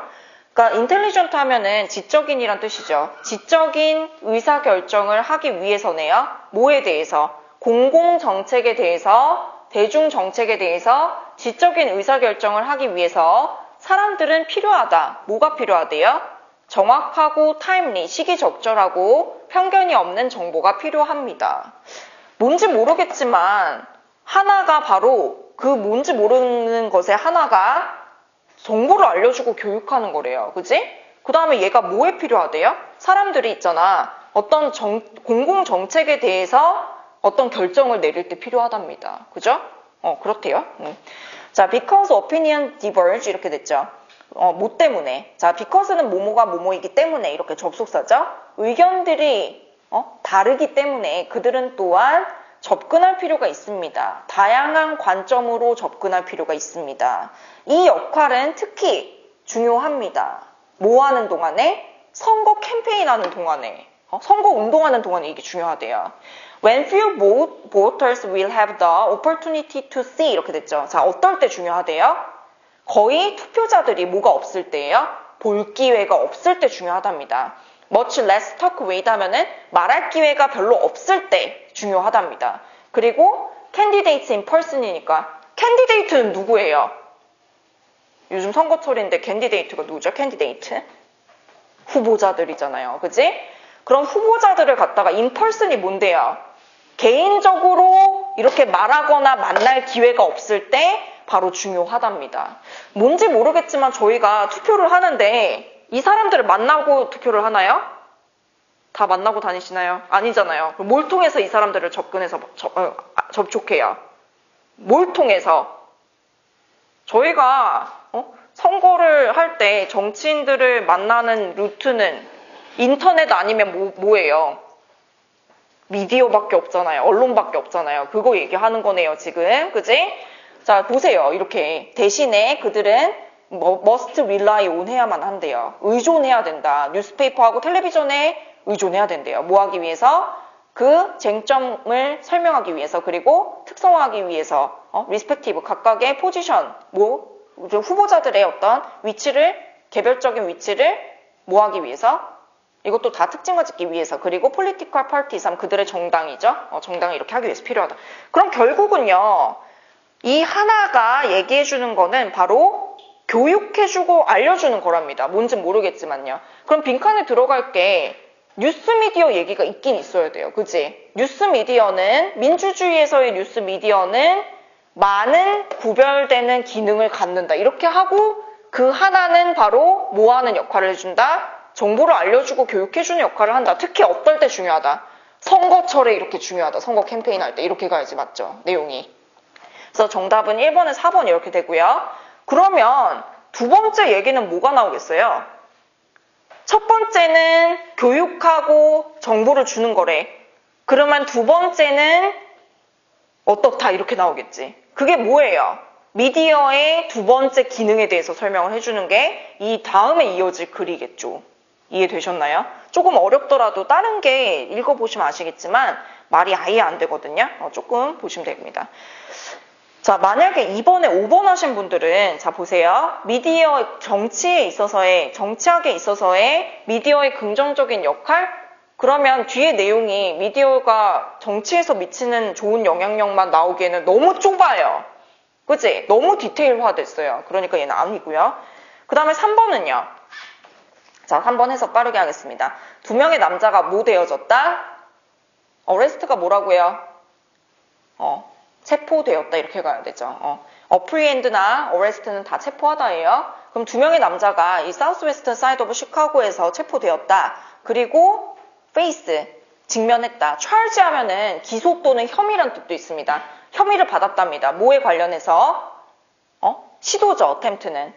그러니까 intelligent 하면은 지적인이란 뜻이죠. 지적인 의사결정을 하기 위해서네요. 뭐에 대해서? 공공정책에 대해서, 대중정책에 대해서 지적인 의사결정을 하기 위해서 사람들은 필요하다. 뭐가 필요하대요? 정확하고 타임리, 시기적절하고 편견이 없는 정보가 필요합니다. 뭔지 모르겠지만 하나가 바로 그 뭔지 모르는 것의 하나가 정보를 알려주고 교육하는 거래요. 그지? 그 다음에 얘가 뭐에 필요하대요? 사람들이 있잖아. 어떤 공공정책에 대해서 어떤 결정을 내릴 때 필요하답니다. 그죠? 그렇대요. 자, because opinion diverge 이렇게 됐죠. 뭐 때문에. 자, because는 뭐뭐가 뭐뭐이기 때문에 이렇게 접속사죠. 의견들이 다르기 때문에 그들은 또한 접근할 필요가 있습니다. 다양한 관점으로 접근할 필요가 있습니다. 이 역할은 특히 중요합니다. 뭐 하는 동안에? 선거 캠페인 하는 동안에. 선거 운동하는 동안에 이게 중요하대요. When few voters will have the opportunity to see 이렇게 됐죠. 자, 어떨 때 중요하대요? 거의 투표자들이 뭐가 없을 때예요? 볼 기회가 없을 때 중요하답니다. Much less talk with 하면은 말할 기회가 별로 없을 때 중요하답니다. 그리고 candidates in person이니까 candidate는 누구예요? 요즘 선거철인데 candidate가 누구죠? candidate? 후보자들이잖아요. 그지? 그럼 후보자들을 갖다가 in person이 뭔데요? 개인적으로 이렇게 말하거나 만날 기회가 없을 때 바로 중요하답니다. 뭔지 모르겠지만 저희가 투표를 하는데 이 사람들을 만나고 투표를 하나요? 다 만나고 다니시나요? 아니잖아요. 뭘 통해서 이 사람들을 접촉해요? 뭘 통해서? 저희가 선거를 할 때 정치인들을 만나는 루트는 인터넷 아니면 뭐예요? 미디어밖에 없잖아요. 언론밖에 없잖아요. 그거 얘기하는 거네요, 지금. 그지? 자, 보세요. 이렇게. 대신에 그들은 must rely on 해야만 한대요. 의존해야 된다. 뉴스페이퍼하고 텔레비전에 의존해야 된대요. 뭐 하기 위해서? 그 쟁점을 설명하기 위해서, 그리고 특성화하기 위해서, 리스펙티브, 각각의 포지션, 후보자들의 어떤 위치를, 개별적인 위치를 뭐 하기 위해서? 이것도 다 특징화 짓기 위해서, 그리고 political parties, 그들의 정당이죠. 정당을 이렇게 하기 위해서 필요하다. 그럼 결국은요, 이 하나가 얘기해주는 거는 바로 교육해주고 알려주는 거랍니다. 뭔지 모르겠지만요. 그럼 빈칸에 들어갈 게 뉴스미디어 얘기가 있긴 있어야 돼요. 그치? 뉴스미디어는, 민주주의에서의 뉴스미디어는 많은 구별되는 기능을 갖는다. 이렇게 하고 그 하나는 바로 뭐 하는 역할을 해준다? 정보를 알려주고 교육해주는 역할을 한다. 특히 어떨 때 중요하다? 선거철에 이렇게 중요하다. 선거 캠페인 할 때 이렇게 가야지. 맞죠? 내용이. 그래서 정답은 1번에 4번 이렇게 되고요. 그러면 두 번째 얘기는 뭐가 나오겠어요? 첫 번째는 교육하고 정보를 주는 거래. 그러면 두 번째는 어떻다 이렇게 나오겠지. 그게 뭐예요? 미디어의 두 번째 기능에 대해서 설명을 해주는 게 이 다음에 이어질 글이겠죠. 이해되셨나요? 조금 어렵더라도 다른 게 읽어보시면 아시겠지만 말이 아예 안 되거든요. 조금 보시면 됩니다. 자, 만약에 2번에 5번 하신 분들은 자 보세요. 미디어 정치학에 있어서의 미디어의 긍정적인 역할? 그러면 뒤에 내용이 미디어가 정치에서 미치는 좋은 영향력만 나오기에는 너무 좁아요. 그치? 너무 디테일화됐어요. 그러니까 얘는 아니고요. 그 다음에 3번은요. 자, 3번 해서 빠르게 하겠습니다. 두 명의 남자가 모되어졌다. 어레스트가 뭐라고요? 체포되었다 이렇게 가야 되죠. apprehend나 arrest는 다 체포하다예요. 그럼 두 명의 남자가 이 사우스웨스턴 사이드 오브 시카고에서 체포되었다. 그리고 face 직면했다. charge 하면은 기소 또는 혐의란 뜻도 있습니다. 혐의를 받았답니다. 뭐에 관련해서? 시도죠. attempt는.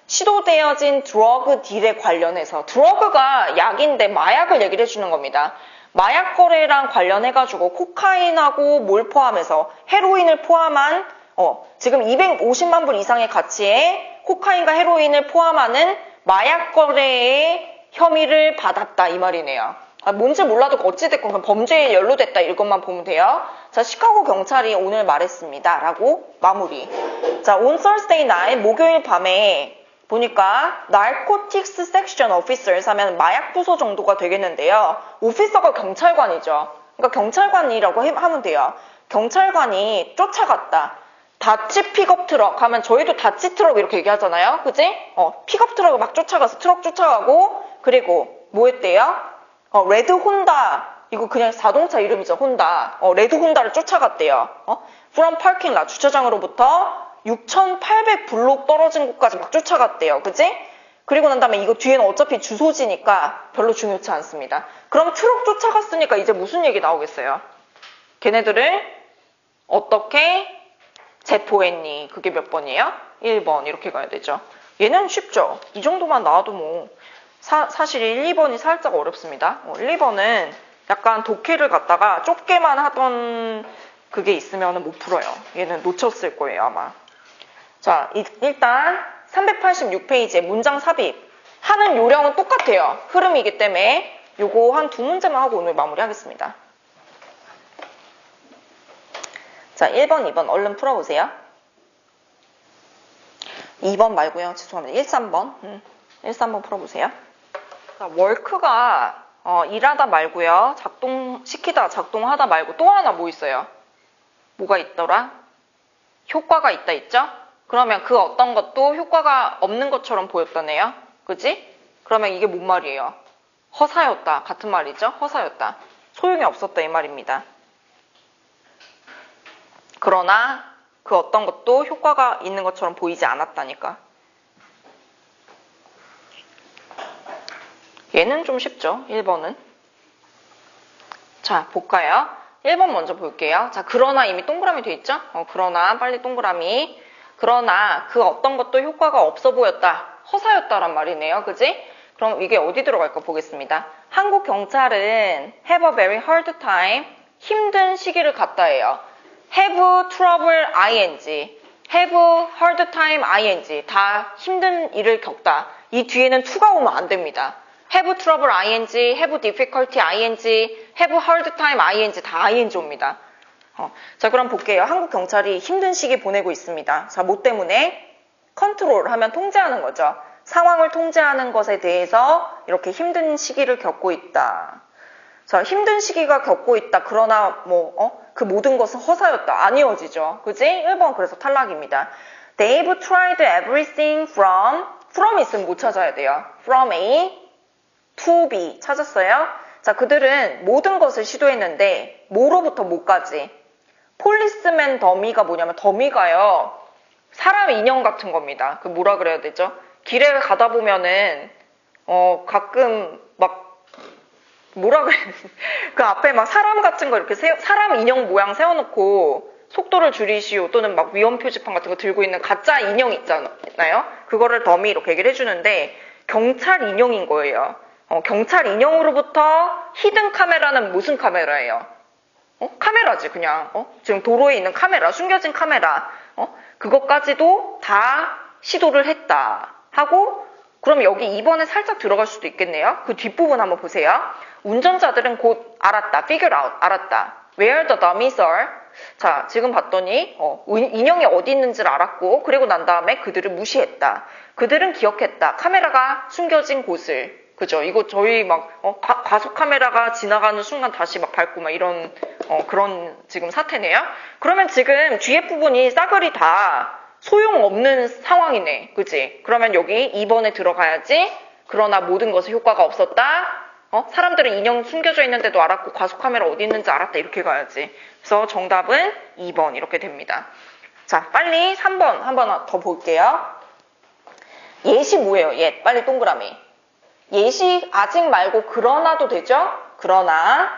시도되어진 드러그 딜에 관련해서 드러그가 약인데 마약을 얘기를 해주는 겁니다. 마약 거래랑 관련해가지고 코카인하고 뭘 포함해서 헤로인을 포함한 지금 250만 불 이상의 가치의 코카인과 헤로인을 포함하는 마약 거래의 혐의를 받았다 이 말이네요. 뭔지 몰라도 어찌됐건 그럼 범죄에 연루됐다 이것만 보면 돼요. 자, 시카고 경찰이 오늘 말했습니다. 라고 마무리. 자, on Thursday night 목요일 밤에 보니까 narcotics section officers 하면 마약 부서 정도가 되겠는데요. 오피서가 경찰관이죠. 그러니까 경찰관이라고 하면 돼요. 경찰관이 쫓아갔다. 다치 픽업 트럭 하면 저희도 다치 트럭 이렇게 얘기하잖아요. 그지? 픽업 트럭을 막 쫓아가서 트럭 쫓아가고 그리고 뭐 했대요? 레드 혼다. 이거 그냥 자동차 이름이죠. 혼다. 레드 혼다를 쫓아갔대요. from parking lot 주차장으로부터 6,800블록 떨어진 곳까지 막 쫓아갔대요. 그지? 그리고 난 다음에 이거 뒤에는 어차피 주소지니까 별로 중요치 않습니다. 그럼 트럭 쫓아갔으니까 이제 무슨 얘기 나오겠어요? 걔네들을 어떻게 체포했니? 그게 몇 번이에요? 1번 이렇게 가야 되죠. 얘는 쉽죠. 이 정도만 나와도 뭐 사실 1, 2번이 살짝 어렵습니다. 1, 2번은 약간 독해를 갖다가 좁게만 하던 그게 있으면 못 풀어요. 얘는 놓쳤을 거예요 아마. 자, 일단 386페이지에 문장 삽입 하는 요령은 똑같아요. 흐름이기 때문에 요거 한 두 문제만 하고 오늘 마무리하겠습니다. 자, 1번, 2번 얼른 풀어보세요. 2번 말고요. 죄송합니다. 1, 3번. 1, 3번 풀어보세요. 자, 월크가 일하다 말고요. 작동시키다, 작동하다 말고 또 하나 뭐 있어요? 뭐가 있더라? 효과가 있다 있죠? 그러면 그 어떤 것도 효과가 없는 것처럼 보였다네요. 그지? 그러면 이게 뭔 말이에요? 허사였다. 같은 말이죠? 허사였다. 소용이 없었다 이 말입니다. 그러나 그 어떤 것도 효과가 있는 것처럼 보이지 않았다니까. 얘는 좀 쉽죠? 1번은. 자, 볼까요? 1번 먼저 볼게요. 자, 그러나 이미 동그라미 돼 있죠? 그러나 빨리 동그라미. 그러나 그 어떤 것도 효과가 없어 보였다. 허사였다란 말이네요. 그지? 그럼 이게 어디 들어갈까 보겠습니다. 한국 경찰은 have a very hard time. 힘든 시기를 갖다 해요. have trouble ing. have hard time ing. 다 힘든 일을 겪다. 이 뒤에는 to가 오면 안 됩니다. have trouble ing, have difficulty ing, have hard time ing 다 ing 옵니다. 자, 그럼 볼게요. 한국 경찰이 힘든 시기 보내고 있습니다. 자, 뭐 때문에? 컨트롤 하면 통제하는 거죠. 상황을 통제하는 것에 대해서 이렇게 힘든 시기를 겪고 있다. 자, 힘든 시기가 겪고 있다. 그러나 그 모든 것은 허사였다. 안 이어지죠. 그지? 1번 그래서 탈락입니다. They've tried everything from 있으면 못 찾아야 돼요. From A to B 찾았어요? 자, 그들은 모든 것을 시도했는데 뭐로부터 뭐까지? 폴리스맨 더미가 뭐냐면 더미가요. 사람 인형 같은 겁니다. 그 뭐라 그래야 되죠? 길에 가다 보면은 가끔 막 뭐라 그래야 되지? 그 앞에 막 사람 같은 거 이렇게 사람 인형 모양 세워놓고 속도를 줄이시오 또는 막 위험 표지판 같은 거 들고 있는 가짜 인형 있잖아요. 그거를 더미 이렇게 얘기를 해주는데 경찰 인형인 거예요. 경찰 인형으로부터 히든 카메라는 무슨 카메라예요? 카메라지 그냥. 지금 도로에 있는 카메라, 숨겨진 카메라. 그것까지도 다 시도를 했다 하고, 그럼 여기 2번에 살짝 들어갈 수도 있겠네요. 그 뒷부분 한번 보세요. 운전자들은 곧 알았다, figure out, 알았다. Where the dummies are. 자, 지금 봤더니 인형이 어디 있는지를 알았고, 그리고 난 다음에 그들을 무시했다. 그들은 기억했다. 카메라가 숨겨진 곳을. 그죠? 이거 저희 막 과속 카메라가 지나가는 순간 다시 막 밟고 막 이런 그런 지금 사태네요. 그러면 지금 뒤에 부분이 싸그리 다 소용없는 상황이네. 그치? 그러면 여기 2번에 들어가야지. 그러나 모든 것에 효과가 없었다. 사람들은 인형 숨겨져 있는데도 알았고 과속 카메라 어디 있는지 알았다. 이렇게 가야지. 그래서 정답은 2번 이렇게 됩니다. 자, 빨리 3번 한번 더 볼게요. 예시 뭐예요? 예, 빨리 동그라미. 예시 아직 말고 그러나도 되죠? 그러나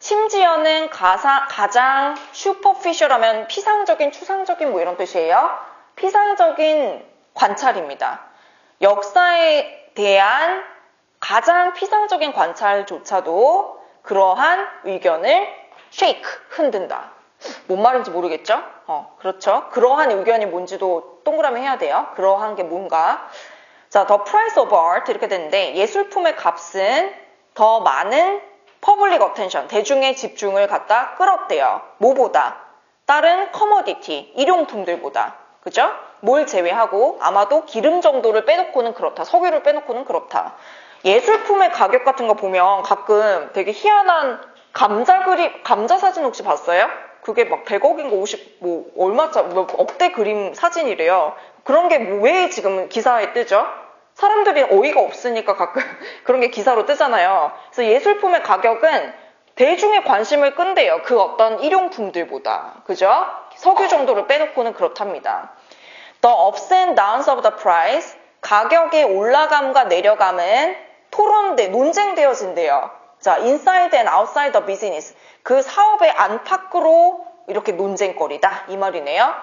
심지어는 가장 슈퍼피셜하면 피상적인, 추상적인 뭐 이런 뜻이에요. 피상적인 관찰입니다. 역사에 대한 가장 피상적인 관찰조차도 그러한 의견을 shake, 흔든다. 뭔 말인지 모르겠죠? 그렇죠. 그러한 의견이 뭔지도 동그라미 해야 돼요. 그러한 게 뭔가. 자, the price of art 이렇게 되는데 예술품의 값은 더 많은 public attention, 대중의 집중을 갖다 끌었대요. 뭐보다? 다른 commodity, 일용품들보다. 그죠? 뭘 제외하고 아마도 기름 정도를 빼놓고는 그렇다. 석유를 빼놓고는 그렇다. 예술품의 가격 같은 거 보면 가끔 되게 희한한 감자 사진 혹시 봤어요? 그게 막 100억인가 50, 얼마짜리, 억대 그림 사진이래요. 그런 게 왜 지금 기사에 뜨죠? 사람들이 어이가 없으니까 가끔 그런 게 기사로 뜨잖아요. 그래서 예술품의 가격은 대중의 관심을 끈대요. 그 어떤 일용품들보다. 그죠? 석유 정도를 빼놓고는 그렇답니다. The ups and downs of the price, 가격의 올라감과 내려감은 논쟁되어진대요. 자, inside and outside the business. 그 사업의 안팎으로 이렇게 논쟁거리다. 이 말이네요.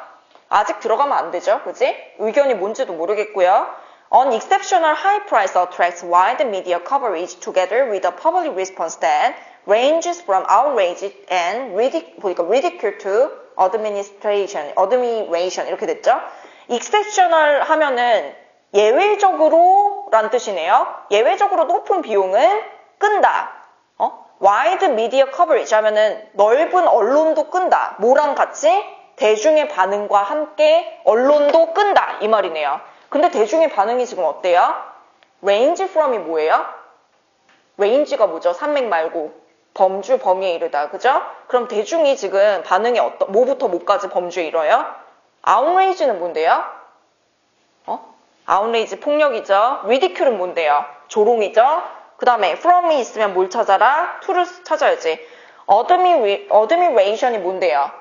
아직 들어가면 안 되죠. 그지? 의견이 뭔지도 모르겠고요. An exceptional high price attracts wide media coverage together with a public response that ranges from outrage and ridicule to admiration 이렇게 됐죠. exceptional 하면은 예외적으로 란 뜻이네요. 예외적으로 높은 비용은 끈다. wide media coverage 하면은 넓은 언론도 끈다. 뭐랑 같이? 대중의 반응과 함께 언론도 끈다. 이 말이네요. 근데 대중의 반응이 지금 어때요? range from이 뭐예요? range가 뭐죠? 산맥 말고 범주, 범위에 이르다. 그죠? 그럼 대중이 지금 반응이 뭐부터 뭐까지 범주에 이뤄요? outrage는 뭔데요? outrage 폭력이죠. ridicule은 뭔데요? 조롱이죠. 그 다음에 from이 있으면 뭘 찾아라? to를 찾아야지. admiration이 뭔데요?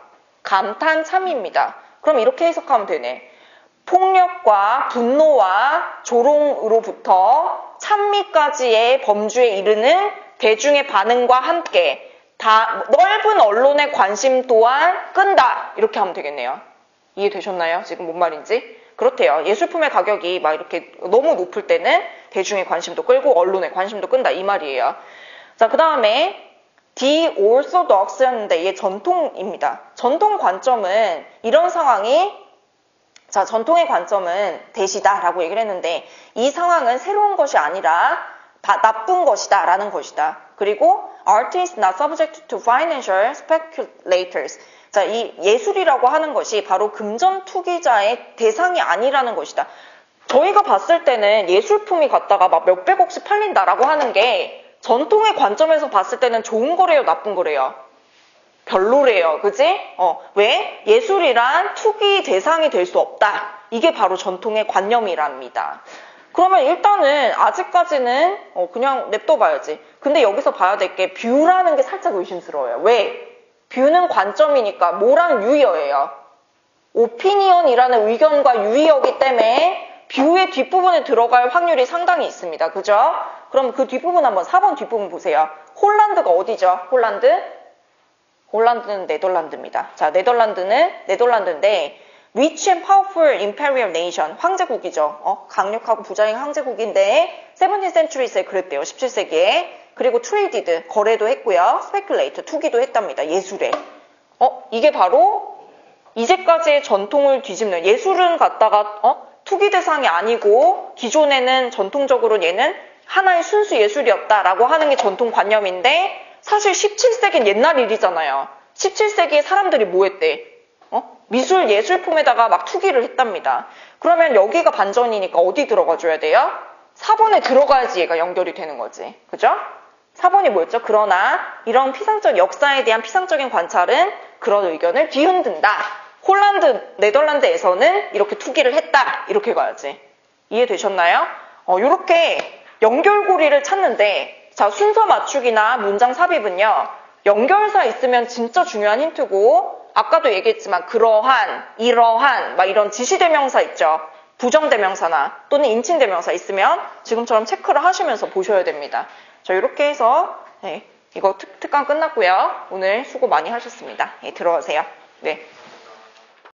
감탄, 참입니다. 그럼 이렇게 해석하면 되네. 폭력과 분노와 조롱으로부터 찬미까지의 범주에 이르는 대중의 반응과 함께 넓은 언론의 관심 또한 끈다. 이렇게 하면 되겠네요. 이해되셨나요? 지금 뭔 말인지? 그렇대요. 예술품의 가격이 막 이렇게 너무 높을 때는 대중의 관심도 끌고 언론의 관심도 끈다. 이 말이에요. 자, 그 다음에 The orthodox였는데 이게 전통입니다. 전통 관점은 이런 상황이 자, 전통의 관점은 대시다라고 얘기를 했는데 이 상황은 새로운 것이 아니라 나쁜 것이다 라는 것이다. 그리고 art is not subject to financial speculators. 자, 이 예술이라고 하는 것이 바로 금전 투기자의 대상이 아니라는 것이다. 저희가 봤을 때는 예술품이 갖다가 막 몇백억씩 팔린다라고 하는 게 전통의 관점에서 봤을 때는 좋은 거래요, 나쁜 거래요? 별로래요. 그지? 왜? 예술이란 투기 대상이 될 수 없다. 이게 바로 전통의 관념이랍니다. 그러면 일단은 아직까지는 그냥 냅둬봐야지. 근데 여기서 봐야 될 게 뷰라는 게 살짝 의심스러워요. 왜? 뷰는 관점이니까 뭐랑 유의어예요? 오피니언이라는 의견과 유의어기 때문에 뷰의 뒷부분에 들어갈 확률이 상당히 있습니다. 그죠? 그럼 그 뒷부분 한번 4번 뒷부분 보세요. 홀란드가 어디죠? 홀란드는 네덜란드입니다. 자, 네덜란드인데 rich and powerful imperial nation, 황제국이죠. 강력하고 부자인 황제국인데 17th century에 그랬대요. 17세기에. 그리고 traded, 거래도 했고요. speculate, 투기도 했답니다. 예술에. 이게 바로 이제까지의 전통을 뒤집는, 예술은 갖다가 투기 대상이 아니고 기존에는 전통적으로 얘는 하나의 순수 예술이었다라고 하는 게 전통관념인데, 사실 17세기는 옛날 일이잖아요. 17세기에 사람들이 뭐 했대? 미술 예술품에다가 막 투기를 했답니다. 그러면 여기가 반전이니까 어디 들어가줘야 돼요? 4번에 들어가야지 얘가 연결이 되는 거지. 그죠? 4번이 뭐였죠? 그러나 이런 피상적 역사에 대한 피상적인 관찰은 그런 의견을 뒤흔든다. 홀란드, 네덜란드에서는 이렇게 투기를 했다. 이렇게 가야지. 이해되셨나요? 이렇게 연결고리를 찾는데, 자, 순서 맞추기나 문장 삽입은요, 연결사 있으면 진짜 중요한 힌트고, 아까도 얘기했지만 그러한, 이러한 막 이런 지시대명사 있죠. 부정대명사나 또는 인칭대명사 있으면 지금처럼 체크를 하시면서 보셔야 됩니다. 자, 이렇게 해서 이거 특강 끝났고요. 오늘 수고 많이 하셨습니다. 들어가세요. 네.